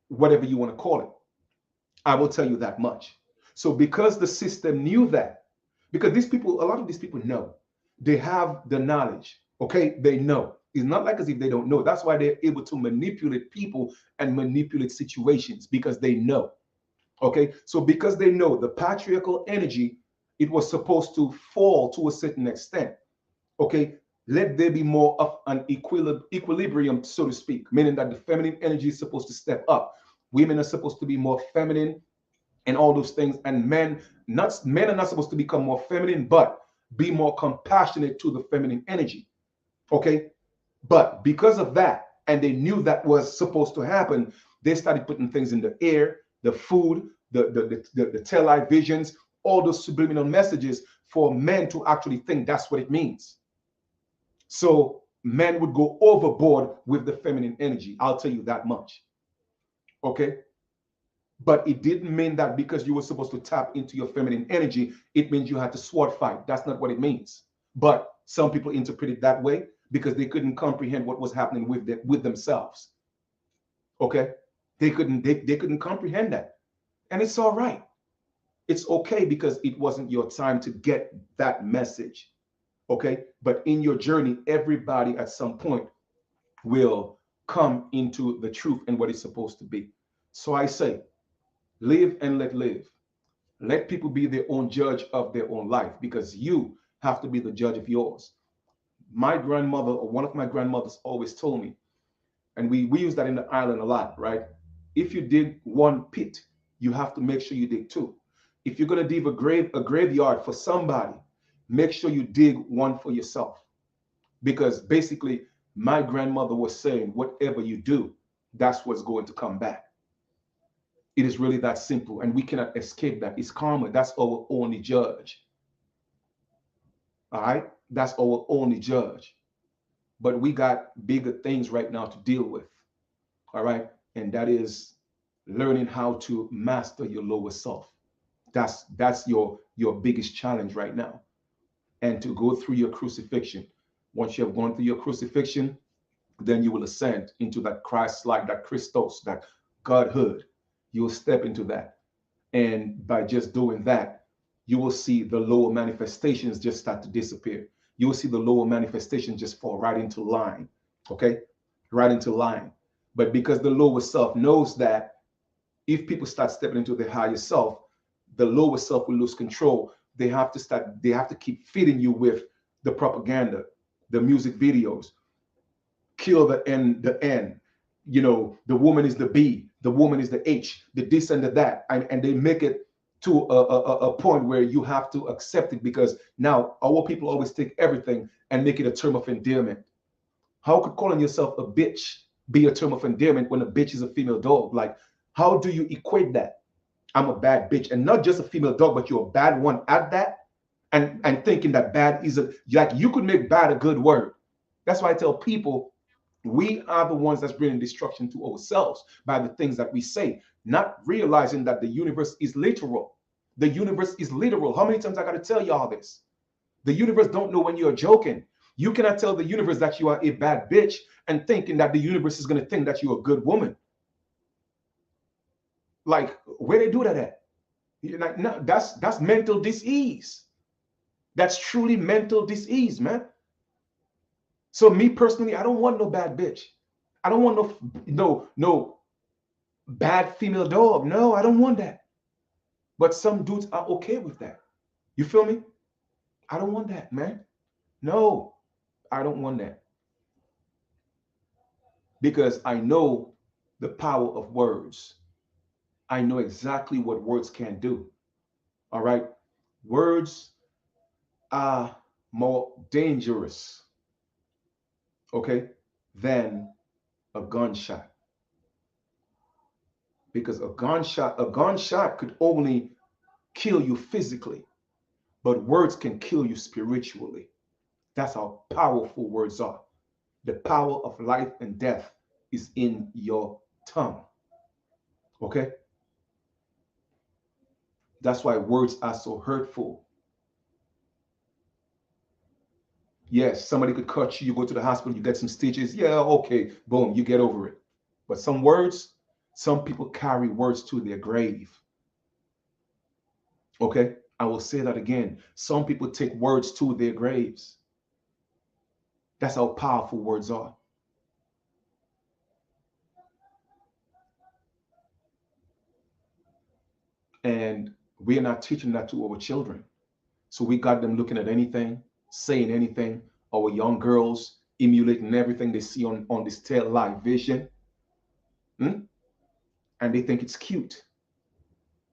whatever you want to call it. I will tell you that much. So, because the system knew that, because these people, a lot of these people know, they have the knowledge, okay, they know. It's not like as if they don't know. That's why they're able to manipulate people and manipulate situations, because they know. Okay, so because they know the patriarchal energy, it was supposed to fall to a certain extent. Okay, let there be more of an equilibrium, so to speak, meaning that the feminine energy is supposed to step up. Women are supposed to be more feminine and all those things, and men are not supposed to become more feminine, but be more compassionate to the feminine energy. Okay, but because of that, and they knew that was supposed to happen, they started putting things in the air, the food, the televisions, all those subliminal messages for men to actually think that's what it means. So men would go overboard with the feminine energy. I'll tell you that much. Okay. But it didn't mean that because you were supposed to tap into your feminine energy, it means you had to sword fight. That's not what it means. But some people interpret it that way because they couldn't comprehend what was happening with themselves. Okay. They couldn't comprehend that. And it's all right. It's okay, because it wasn't your time to get that message. Okay. But in your journey, everybody at some point will come into the truth and what it's supposed to be. So I say, live and let live. Let people be their own judge of their own life, because you have to be the judge of yours. My grandmother, or one of my grandmothers, always told me, and we use that in the island a lot, right? If you dig one pit, you have to make sure you dig two. If you're going to dig a graveyard for somebody, make sure you dig one for yourself. Because basically, my grandmother was saying, whatever you do, that's what's going to come back. It is really that simple, and we cannot escape that. It's karma. That's our only judge. All right? That's our only judge. But we got bigger things right now to deal with. All right? And that is learning how to master your lower self. That's your biggest challenge right now. And to go through your crucifixion. Once you have gone through your crucifixion, then you will ascend into that Christ-like, that Christos, that Godhood. You'll step into that. And by just doing that, you will see the lower manifestations just start to disappear. You will see the lower manifestations just fall right into line. Okay? Right into line. But because the lower self knows that if people start stepping into the higher self, the lower self will lose control. They have to keep feeding you with the propaganda, the music videos, kill the N, the woman is the B, the woman is the H, the this and the that, and they make it to a point where you have to accept it, because now our people always take everything and make it a term of endearment. How could calling yourself a bitch be a term of endearment when a bitch is a female dog? Like, how do you equate that? I'm a bad bitch, and not just a female dog, but you're a bad one at that, and thinking that bad is like, you could make bad a good word. That's why I tell people, we are the ones that's bringing destruction to ourselves by the things that we say, not realizing that the universe is literal. The universe is literal. How many times I got to tell y'all this? The universe don't know when you're joking. You cannot tell the universe that you are a bad bitch and thinking that the universe is going to think that you're a good woman. Like, where they do that at? Like, no, that's mental disease. That's truly mental disease, man. So me personally, I don't want no bad bitch. I don't want no bad female dog. No, I don't want that. But some dudes are okay with that. You feel me? I don't want that, man. No, I don't want that. Because I know the power of words. I know exactly what words can do. All right. Words are more dangerous, okay, than a gunshot. Because a gunshot could only kill you physically, but words can kill you spiritually. That's how powerful words are. The power of life and death is in your tongue. Okay? That's why words are so hurtful. Yes, somebody could cut you, you go to the hospital, you get some stitches. Yeah, okay, boom, you get over it. But some words, some people carry words to their grave. Okay? I will say that again. Some people take words to their graves. That's how powerful words are. And we are not teaching that to our children. So we got them looking at anything, saying anything. Our young girls emulating everything they see on this live vision. Hmm? And they think it's cute.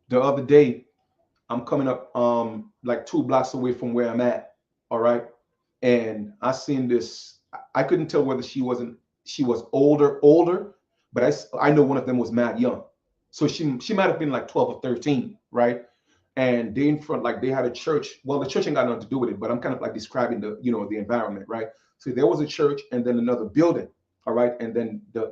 The other day, I'm coming up like 2 blocks away from where I'm at. All right. And I seen this. I couldn't tell whether she was older, but I know one of them was mad young. So she might have been like 12 or 13, right? And they in front, like they had a church. Well, the church ain't got nothing to do with it, but I'm kind of like describing the environment, right? So there was a church and then another building, all right, and then the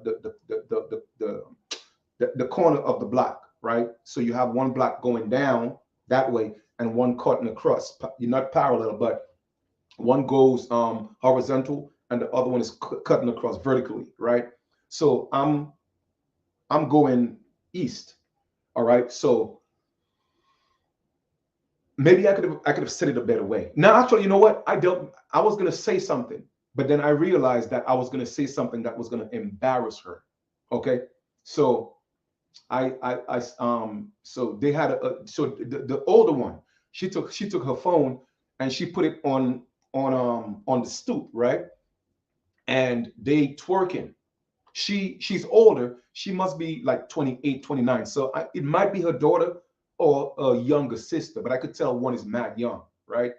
corner of the block, right? So you have one block going down that way and one cutting across. You're not parallel, but one goes horizontal and the other one is cutting across vertically, right? So I'm going east, all right. So maybe I could have said it a better way. Now, actually, you know what? I was gonna say something, but then I realized that I was gonna say something that was gonna embarrass her. Okay, so so they had so the older one, she took her phone and she put it on the stoop, right? And they twerking. She's older. She must be like 28, 29. So it might be her daughter or a younger sister, but I could tell one is mad young, right?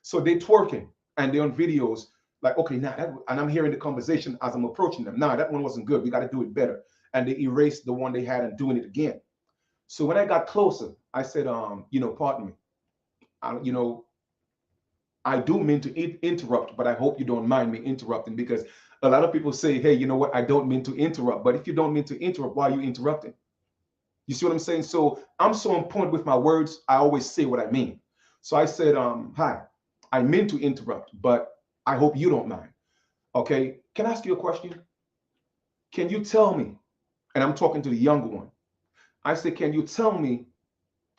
So they twerking and they're on videos like, okay, now and I'm hearing the conversation as I'm approaching them. Nah, that one wasn't good. We got to do it better. And they erased the one they had and doing it again. So when I got closer, I said, pardon me. I, you know, I do mean to interrupt, but I hope you don't mind me interrupting because a lot of people say, hey, you know what? I don't mean to interrupt. But if you don't mean to interrupt, why are you interrupting? You see what I'm saying? So I'm so on point with my words. I always say what I mean. So I said, hi, I meant to interrupt, but I hope you don't mind. Okay. Can I ask you a question? Can you tell me? And I'm talking to the younger one. I said, can you tell me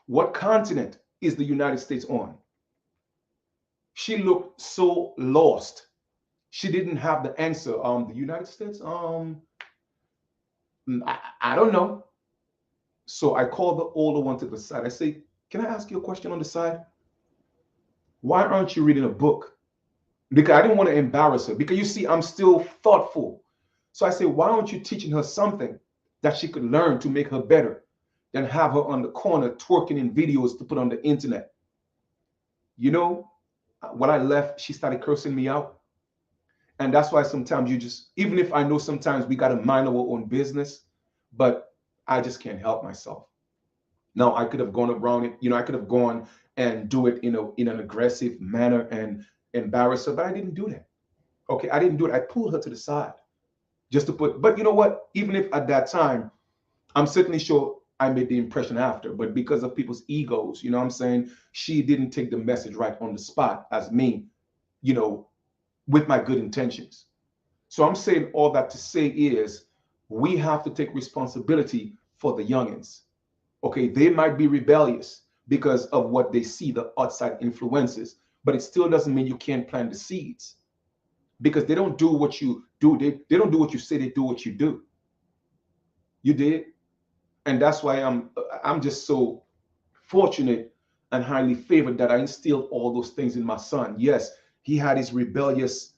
what continent is the United States on? She looked so lost. She didn't have the answer. The United States, I don't know. So I called the older one to the side. I say, can I ask you a question on the side? Why aren't you reading a book? Because I didn't want to embarrass her. Because you see, I'm still thoughtful. So I say, why aren't you teaching her something that she could learn to make her better than have her on the corner twerking in videos to put on the internet? You know, when I left, she started cursing me out. And that's why sometimes you just, even if I know sometimes we got to mind our own business, but I just can't help myself. Now I could have gone around it, I could have gone and do it in an aggressive manner and embarrass her, but I didn't do that. Okay, I didn't do it. I pulled her to the side just to put, but you know what? Even if at that time, I'm certainly sure I made the impression after, but because of people's egos, you know what I'm saying? She didn't take the message right on the spot as me, you know, with my good intentions. So I'm saying all that to say is we have to take responsibility for the youngins. Okay, they might be rebellious because of what they see, the outside influences, but it still doesn't mean you can't plant the seeds because they don't do what you do. They don't do what you say, they do what you do. You did. And that's why I'm just so fortunate and highly favored that I instilled all those things in my son. Yes, he had his rebellious,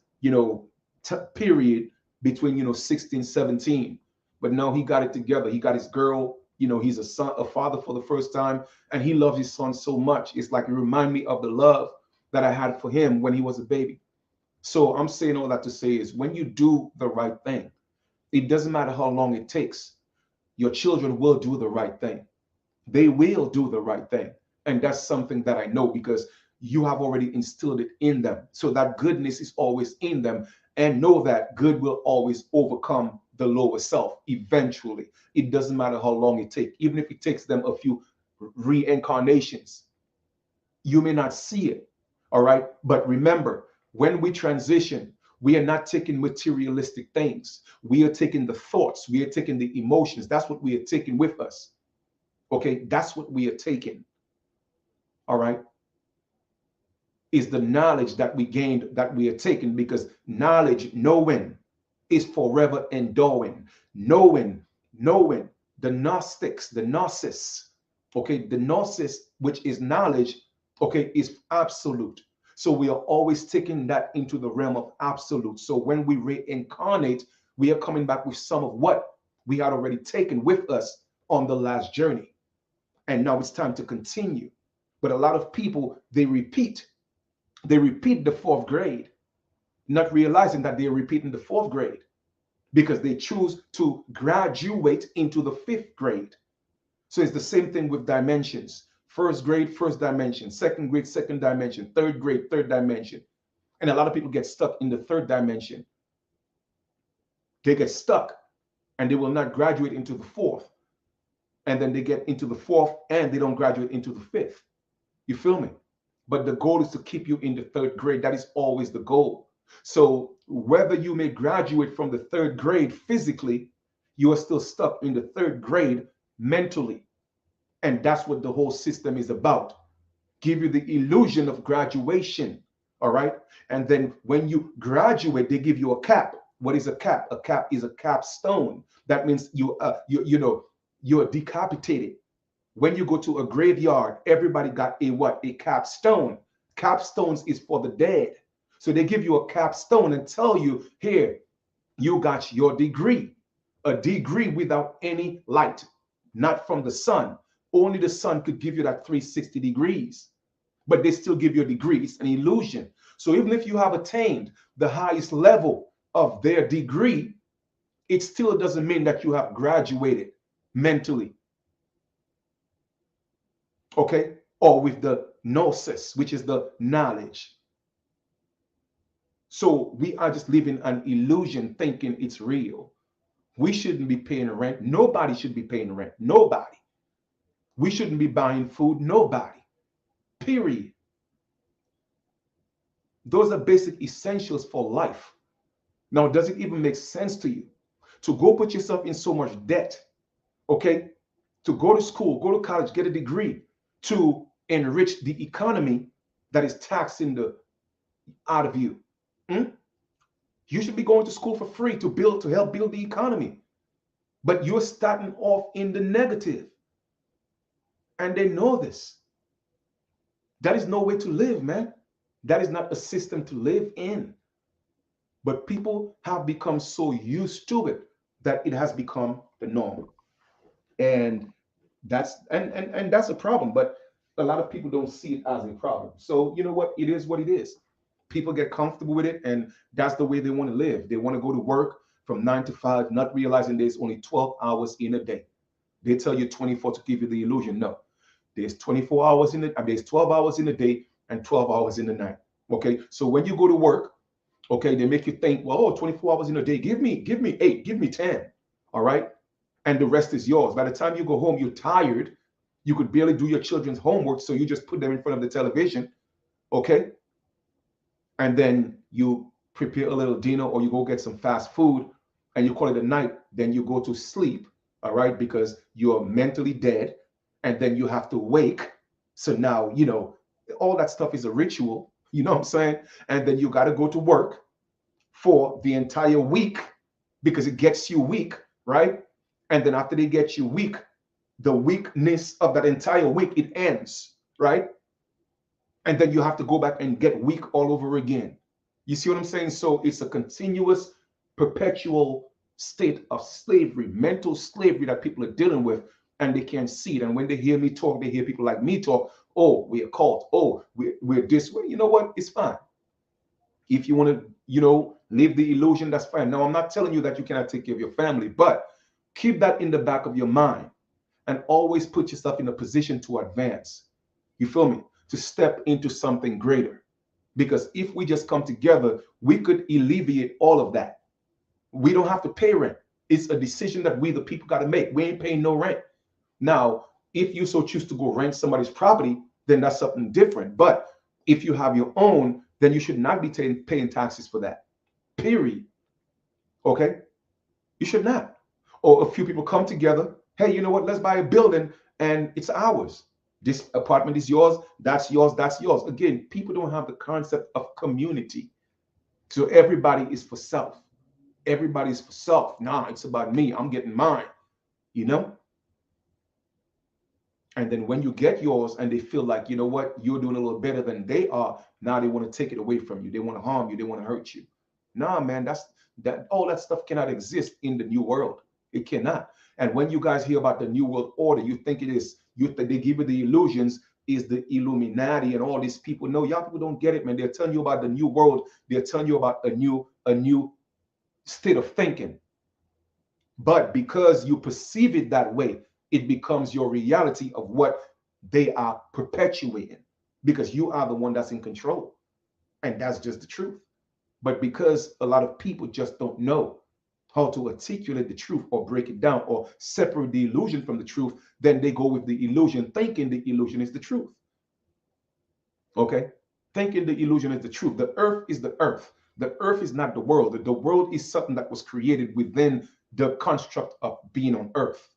period between 16, 17. but now he got it together. He got his girl, you know, he's a son, a father for the first time, and he loves his son so much. It's like it reminds me of the love that I had for him when he was a baby. So I'm saying all that to say is when you do the right thing, it doesn't matter how long it takes, your children will do the right thing. They will do the right thing. And that's something that I know because you have already instilled it in them. So that goodness is always in them. And know that good will always overcome the lower self eventually. It doesn't matter how long it takes, even if it takes them a few reincarnations. You may not see it. All right. But remember, when we transition, we are not taking materialistic things. We are taking the thoughts, we are taking the emotions. That's what we are taking with us. Okay. That's what we are taking. All right. Is the knowledge that we gained that we are taking, because knowledge, knowing, is forever enduring. Knowing, the Gnostics, the Gnosis, okay, the Gnosis, which is knowledge, okay, is absolute. So we are always taking that into the realm of absolute. So when we reincarnate, we are coming back with some of what we had already taken with us on the last journey. And now it's time to continue. But a lot of people, they repeat the fourth grade, not realizing that they're repeating the fourth grade because they choose to graduate into the fifth grade. So it's the same thing with dimensions. First grade, first dimension. Second grade, second dimension. Third grade, third dimension. And a lot of people get stuck in the third dimension. They get stuck and they will not graduate into the fourth. And then they get into the fourth and they don't graduate into the fifth. You feel me? But the goal is to keep you in the third grade. That is always the goal. So whether you may graduate from the third grade physically, you are still stuck in the third grade mentally. And that's what the whole system is about. Give you the illusion of graduation. All right. And then when you graduate, they give you a cap. What is a cap? A cap is a capstone. That means you're decapitated. When you go to a graveyard, everybody got a what? A capstone. Capstones is for the dead. So they give you a capstone and tell you, here, you got your degree. A degree without any light, not from the sun. Only the sun could give you that 360 degrees. But they still give you a degree. It's an illusion. So even if you have attained the highest level of their degree, it still doesn't mean that you have graduated mentally. Okay, or with the gnosis, which is the knowledge. So we are just living an illusion thinking it's real. We shouldn't be paying rent. Nobody should be paying rent. Nobody. We shouldn't be buying food. Nobody. Period. Those are basic essentials for life. Now, does it even make sense to you to go put yourself in so much debt? Okay, to go to school, go to college, get a degree, to enrich the economy that is taxing the out of you. You should be going to school for free to help build the economy. But you're starting off in the negative. And they know this. That is no way to live, man. That is not a system to live in. But people have become so used to it that it has become the norm. And that's a problem. But a lot of people don't see it as a problem. So you know what? It is what it is. People get comfortable with it, and that's the way they want to live. They want to go to work from 9 to 5, not realizing there's only 12 hours in a day. They tell you 24 to give you the illusion. No, there's 24 hours in it. There's 12 hours in the day and 12 hours in the night. Okay, so when you go to work, okay, they make you think, well, 24 hours in a day. Give me 8, give me 10. All right, and the rest is yours. By the time you go home, you're tired. You could barely do your children's homework, so you just put them in front of the television. Okay, and then you prepare a little dinner or you go get some fast food and you call it a night. Then you go to sleep, all right, because you're mentally dead, and then you have to wake. So now, all that stuff is a ritual, you know what I'm saying? And then you got to go to work for the entire week because it gets you weak, right? And then after they get you weak, the weakness of that entire week, it ends, right? And then you have to go back and get weak all over again. You see what I'm saying? So it's a continuous, perpetual state of slavery, mental slavery that people are dealing with, and they can't see it. And when they hear me talk, they hear people like me talk. Oh, we're a cult. Oh, we're this way. You know what? It's fine. If you want to, live the illusion, that's fine. Now, I'm not telling you that you cannot take care of your family, but keep that in the back of your mind and always put yourself in a position to advance. You feel me? To step into something greater. Because if we just come together, we could alleviate all of that. We don't have to pay rent. It's a decision that we, the people, got to make. We ain't paying no rent. Now, if you so choose to go rent somebody's property, then that's something different. But if you have your own, then you should not be paying taxes for that. Period. Okay? You should not. Or a few people come together. Hey, you know what? Let's buy a building and it's ours. This apartment is yours. That's yours. That's yours. Again, people don't have the concept of community. So everybody is for self. Everybody's for self. Nah, it's about me. I'm getting mine. You know? And then when you get yours and they feel like, you know what, you're doing a little better than they are, now they want to take it away from you. They want to harm you. They want to hurt you. Nah, man, all that stuff cannot exist in the new world. It cannot. And when you guys hear about the new world order, you think it is, they give you the illusions, is the Illuminati and all these people. No, y'all people don't get it, man. They're telling you about the new world. They're telling you about a new state of thinking. But because you perceive it that way, it becomes your reality of what they are perpetuating, because you are the one that's in control. And that's just the truth. But because a lot of people just don't know how to articulate the truth or break it down or separate the illusion from the truth, then they go with the illusion, thinking the illusion is the truth. Okay? Thinking the illusion is the truth. The earth is the earth. The earth is not the world. The world is something that was created within the construct of being on earth.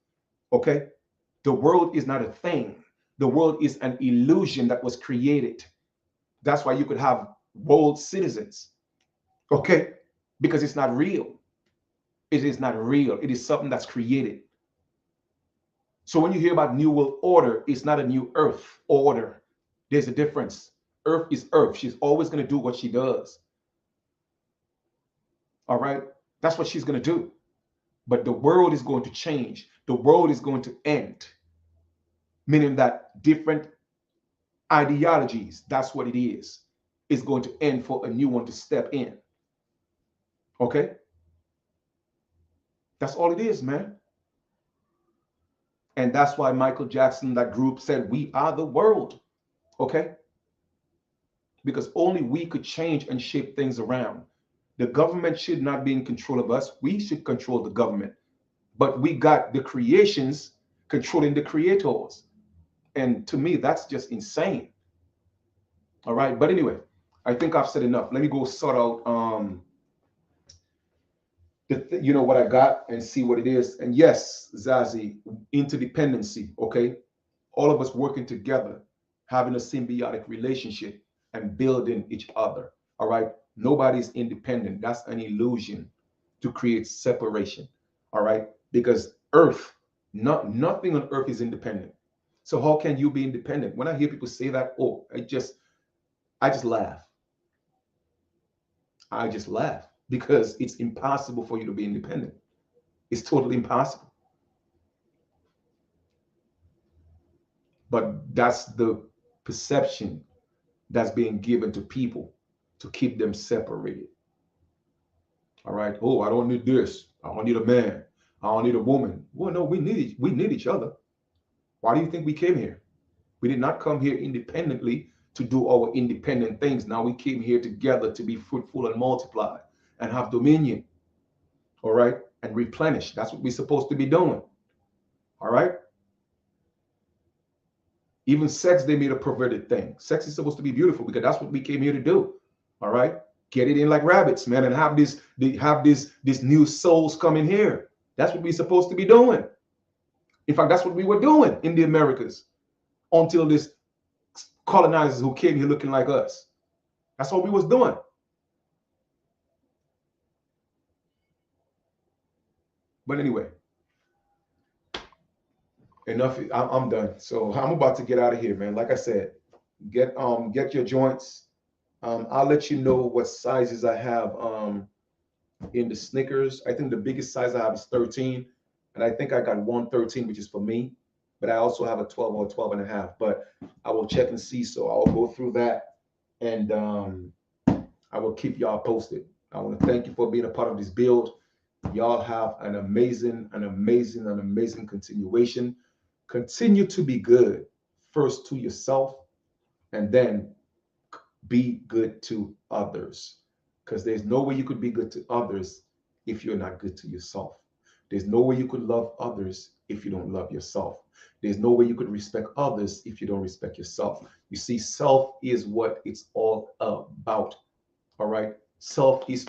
Okay? The world is not a thing. The world is an illusion that was created. That's why you could have world citizens. Okay? Because it's not real. It is not real. It is something that's created. So when you hear about new world order, it's not a new earth order. There's a difference. Earth is earth. She's always going to do what she does. All right? That's what she's going to do. But the world is going to change. The world is going to end. Meaning that different ideologies, that's what it is going to end for a new one to step in. Okay? That's all it is, man. And that's why Michael Jackson, that group, said, we are the world. Okay? Because only we could change and shape things around. The government should not be in control of us. We should control the government. But we got the creations controlling the creators. And to me, that's just insane. All right. But anyway, I think I've said enough. Let me go sort out what I got and see what it is. And yes, Zazie, interdependency. Okay. All of us working together, having a symbiotic relationship and building each other. All right. Nobody's independent. That's an illusion to create separation. All right. Because nothing on earth is independent. So how can you be independent? When I hear people say that, I just laugh. I just laugh because it's impossible for you to be independent. It's totally impossible. But that's the perception that's being given to people to keep them separated. All right. Oh, I don't need this. I don't need a man. I don't need a woman. Well, no, we need each other. Why do you think we came here? We did not come here independently to do our independent things. Now we came here together to be fruitful and multiply and have dominion. All right. And replenish. That's what we're supposed to be doing. All right. Even sex, they made a perverted thing. Sex is supposed to be beautiful because that's what we came here to do. All right. Get it in like rabbits, man, and have these new souls come in here. That's what we're supposed to be doing. In fact, that's what we were doing in the Americas until this colonizers who came here looking like us. That's what we was doing. But anyway, enough. I'm done. So I'm about to get out of here, man. Like I said, get your joints. I'll let you know what sizes I have in the Snickers. I think the biggest size I have is 13. And I think I got one 13, which is for me. But I also have a 12 or 12 and a half. But I will check and see. So I'll go through that. And I will keep y'all posted. I want to thank you for being a part of this build. Y'all have an amazing continuation. Continue to be good, first to yourself, and then be good to others. Because there's no way you could be good to others if you're not good to yourself. There's no way you could love others if you don't love yourself. There's no way you could respect others if you don't respect yourself. You see, self is what it's all about. All right. Self is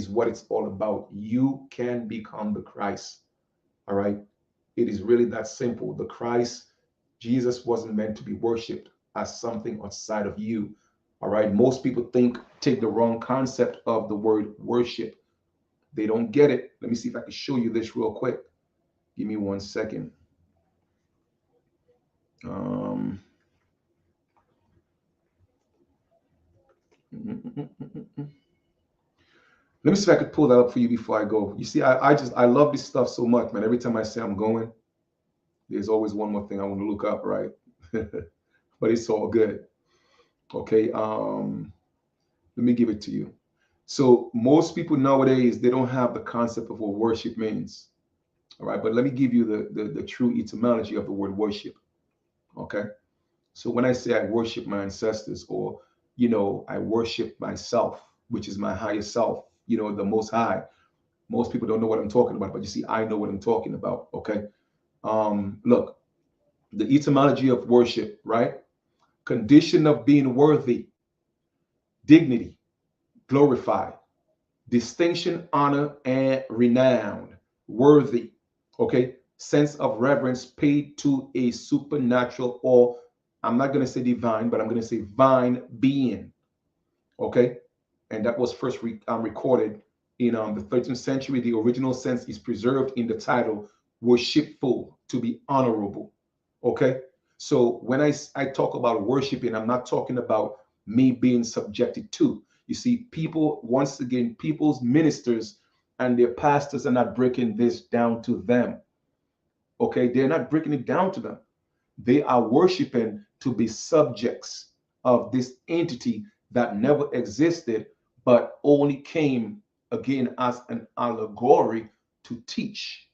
what it's all about. You can become the Christ. All right. It is really that simple. The Christ, Jesus wasn't meant to be worshipped as something outside of you. All right. Most people take the wrong concept of the word worship. They don't get it. Let me see if I can show you this real quick. Give me 1 second. Let me see if I could pull that up for you before I go. You see, I love this stuff so much, man. Every time I say I'm going, there's always one more thing I want to look up, right? But it's all good. Okay. Let me give it to you. So most people nowadays, they don't have the concept of what worship means. All right. But let me give you the true etymology of the word worship. Okay. So when I say I worship my ancestors, or, I worship myself, which is my higher self, the most high. Most people don't know what I'm talking about, but you see, I know what I'm talking about. Okay. Look, the etymology of worship, right? Condition of being worthy, dignity, glorified, distinction, honor, and renown, worthy. Okay. Sense of reverence paid to a supernatural, or I'm not going to say divine, but I'm going to say vine being. Okay. And that was first recorded in the 13th century. The original sense is preserved in the title worshipful, to be honorable. Okay. So when I talk about worshiping, I'm not talking about me being subjected to. You see, people, once again, people's ministers and their pastors are not breaking this down to them. Okay. They're not breaking it down to them. They are worshiping to be subjects of this entity that never existed, but only came again as an allegory to teach.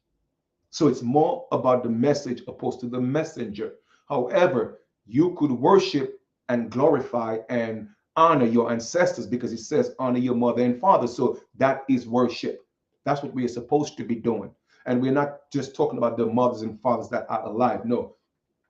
So it's more about the message opposed to the messenger. However, you could worship and glorify and honor your ancestors, because it says honor your mother and father. So that is worship. That's what we are supposed to be doing. And we're not just talking about the mothers and fathers that are alive. No,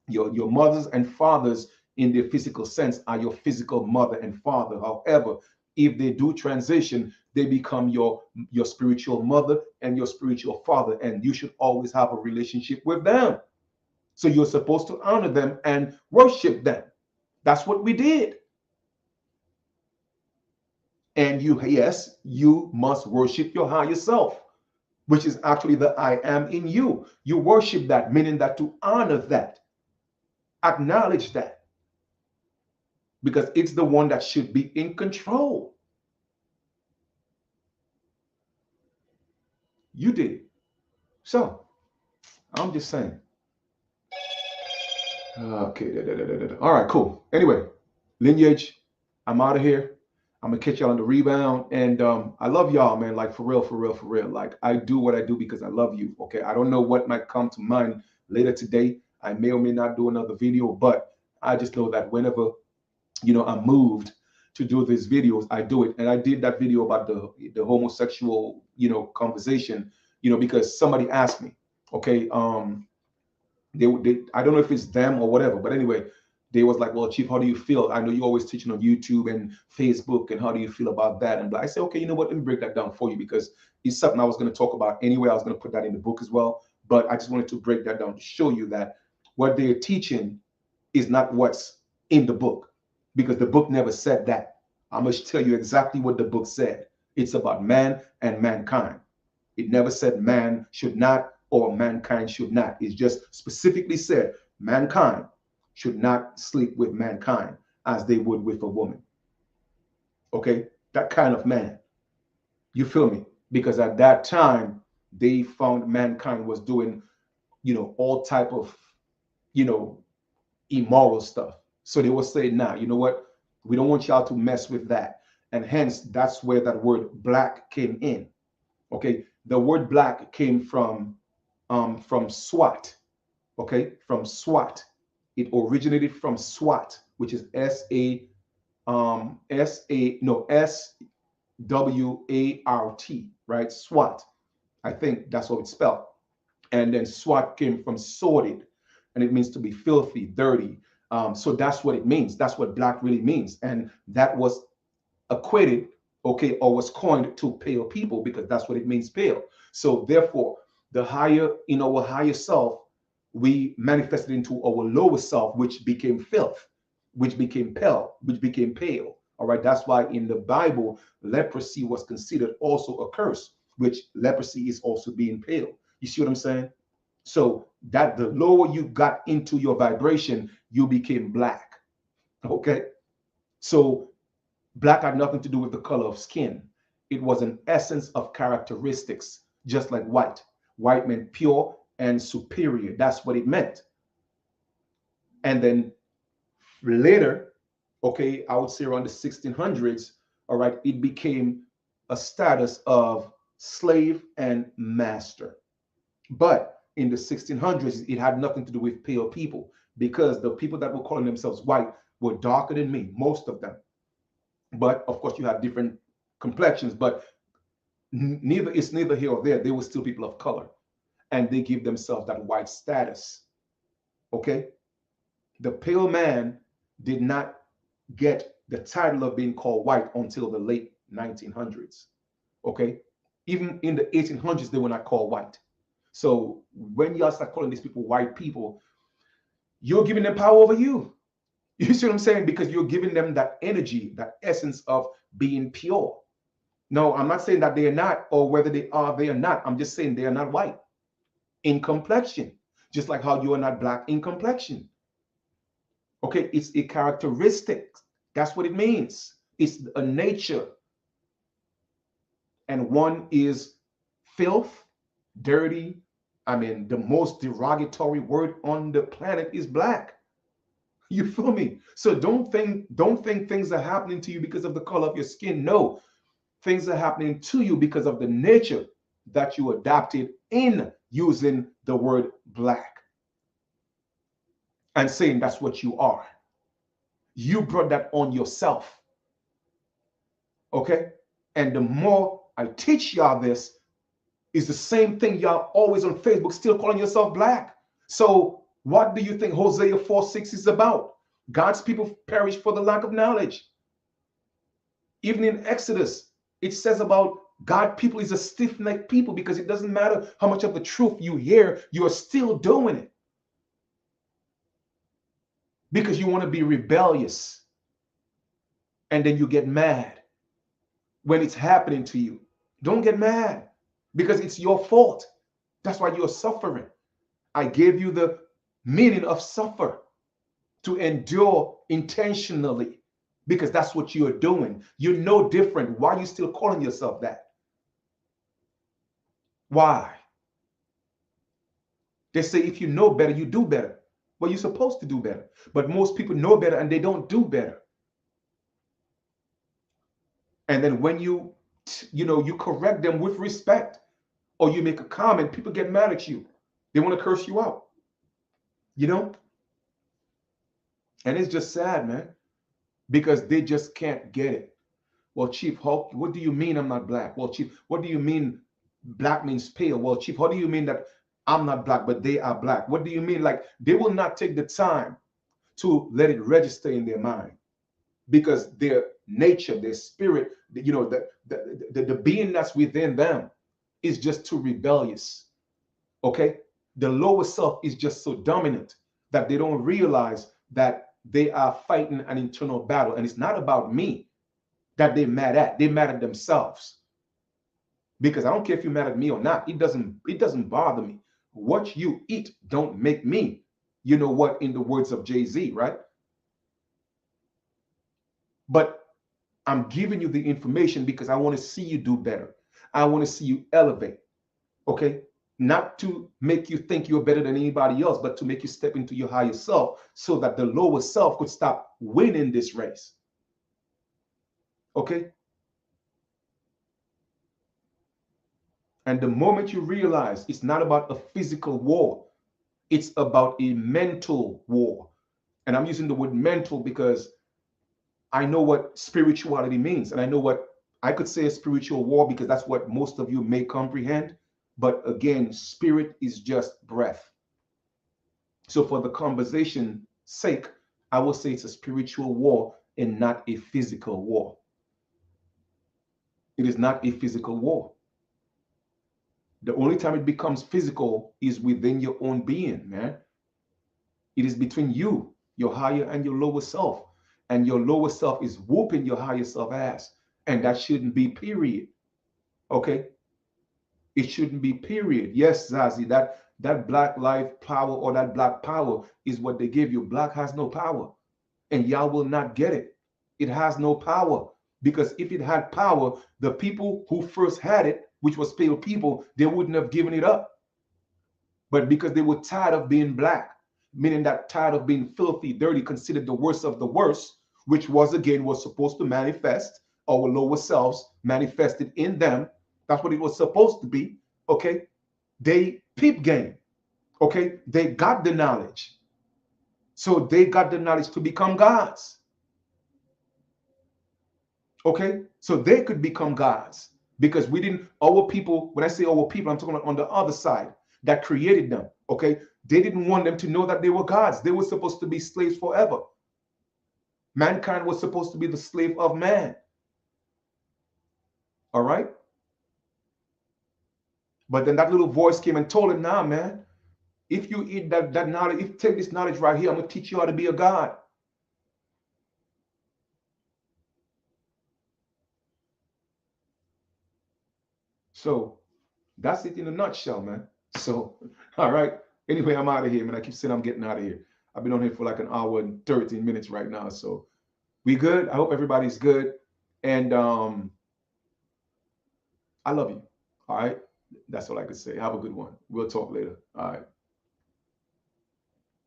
your mothers and fathers in their physical sense are your physical mother and father. However, if they do transition, they become your spiritual mother and your spiritual father, and you should always have a relationship with them. So you're supposed to honor them and worship them. That's what we did. And yes, you must worship your higher self, which is actually the I am in you. You worship that, meaning that to honor that, acknowledge that, because it's the one that should be in control. You did. So I'm just saying. Okay. All right, cool. Anyway, lineage, I'm out of here. I'm gonna catch y'all on the rebound. And I love y'all, man. Like, for real, for real, for real. Like, I do what I do because I love you. Okay. I don't know what might come to mind later today. I may or may not do another video, but I just know that whenever I'm moved to do these videos, I do it. And I did that video about the homosexual, conversation, because somebody asked me, okay, they I don't know if it's them or whatever, but anyway, they was like, well, Chief, how do you feel? I know you're always teaching on YouTube and Facebook, and how do you feel about that? And I said, okay, you know what? Let me break that down for you, because it's something I was going to talk about anyway. I was going to put that in the book as well, but I just wanted to break that down to show you that what they're teaching is not what's in the book, because the book never said that. I must tell you exactly what the book said. It's about man and mankind. It never said man should not or mankind should not. It just specifically said mankind should not sleep with mankind as they would with a woman. Okay? That kind of man. You feel me? because at that time they found mankind was doing, all type of, you know, immoral stuff. So they will say, nah, you know what? We don't want y'all to mess with that. And hence, that's where that word black came in. Okay. The word black came from SWAT. Okay. From SWAT. It originated from SWAT, which is SWART, right? SWAT. I think that's what it's spelled. And then SWAT came from sorted, and it means to be filthy, dirty. So that's what it means. That's what black really means. And that was equated, okay, or was coined to pale people, because that's what it means, pale. So therefore, the higher, in our higher self, we manifested into our lower self, which became filth, which became pale, which became pale. All right, that's why in the Bible, leprosy was considered also a curse, which leprosy is also being pale. You see what I'm saying? So that the lower you got into your vibration, you became black. Okay. So black had nothing to do with the color of skin. It was an essence of characteristics, just like white. White meant pure and superior. That's what it meant. And then later, okay, I would say around the 1600s, all right, it became a status of slave and master. But in the 1600s, it had nothing to do with pale people, because the people that were calling themselves white were darker than me, most of them. But of course, you have different complexions, but neither here or there. They were still people of color, and they give themselves that white status. Okay, the pale man did not get the title of being called white until the late 1900s. Okay, even in the 1800s, they were not called white. So when y'all start calling these people white people, you're giving them power over you. You see what I'm saying? Because you're giving them that energy, that essence of being pure. No, I'm not saying that they are not, or whether they are not. I'm just saying they are not white in complexion, just like how you are not black in complexion. Okay, it's a characteristic. That's what it means. It's a nature. And one is filth, dirty. I mean, the most derogatory word on the planet is black. You feel me? So don't think things are happening to you because of the color of your skin. No, things are happening to you because of the nature that you adopted in using the word black and saying that's what you are. You brought that on yourself. Okay? And the more I teach y'all this, is the same thing y'all always on Facebook still calling yourself black. So what do you think Hosea 4:6 is about? God's people perish for the lack of knowledge. Even in Exodus, it says about God people is a stiff-necked people, because it doesn't matter how much of the truth you hear, you are still doing it because you want to be rebellious, and then you get mad when it's happening to you. Don't get mad, because it's your fault. That's why you're suffering. I gave you the meaning of suffer, to endure intentionally, because that's what you're doing. You're no different. Why are you still calling yourself that? Why? They say if you know better, you do better. Well, you're supposed to do better. But most people know better and they don't do better. And then when you correct them with respect, or you make a comment, people get mad at you. They want to curse you out. You know? And it's just sad, man, because they just can't get it. Well, Chief, what do you mean I'm not black? Well, Chief, what do you mean black means pale? Well, Chief, how do you mean that I'm not black, but they are black? What do you mean? Like, they will not take the time to let it register in their mind, because their nature, their spirit, the being that's within them is just too rebellious. Okay? The lower self is just so dominant that they don't realize that they are fighting an internal battle. And it's not about me that they're mad at. They're mad at themselves. Because I don't care if you're mad at me or not. It doesn't bother me. What you eat don't make me, you know what, in the words of Jay-Z, right? But I'm giving you the information because I want to see you do better. I want to see you elevate. Okay? Not to make you think you're better than anybody else, but to make you step into your higher self so that the lower self could stop winning this race. Okay? And the moment you realize it's not about a physical war, it's about a mental war. And I'm using the word mental because I know what spirituality means. And I know what I could say a spiritual war because that's what most of you may comprehend. But again, spirit is just breath. So for the conversation sake, I will say it's a spiritual war and not a physical war. It is not a physical war. The only time it becomes physical is within your own being, man. It is between you, your higher and your lower self. And your lower self is whooping your higher self ass. And that shouldn't be, period. Okay? It shouldn't be, period. Yes, Zazie, that black life power or that black power is what they give you. Black has no power. And y'all will not get it. It has no power. Because if it had power, the people who first had it, which was pale people, they wouldn't have given it up. But because they were tired of being black, meaning that tired of being filthy, dirty, considered the worst of the worst, which was supposed to manifest, our lower selves manifested in them. That's what it was supposed to be. Okay. They peep game. Okay. They got the knowledge. So they got the knowledge to become gods. Okay. So they could become gods because we didn't, our people, when I say our people, I'm talking about on the other side that created them. Okay. They didn't want them to know that they were gods. They were supposed to be slaves forever. Mankind was supposed to be the slave of man. All right. But then that little voice came and told him, nah, man, if you eat that knowledge, if you take this knowledge right here, I'm going to teach you how to be a god. So that's it in a nutshell, man. So, all right. Anyway, I'm out of here, man. I keep saying I'm getting out of here. I've been on here for like an hour and 13 minutes right now. So we good. I hope everybody's good. And I love you. All right. That's all I could say. Have a good one. We'll talk later. All right.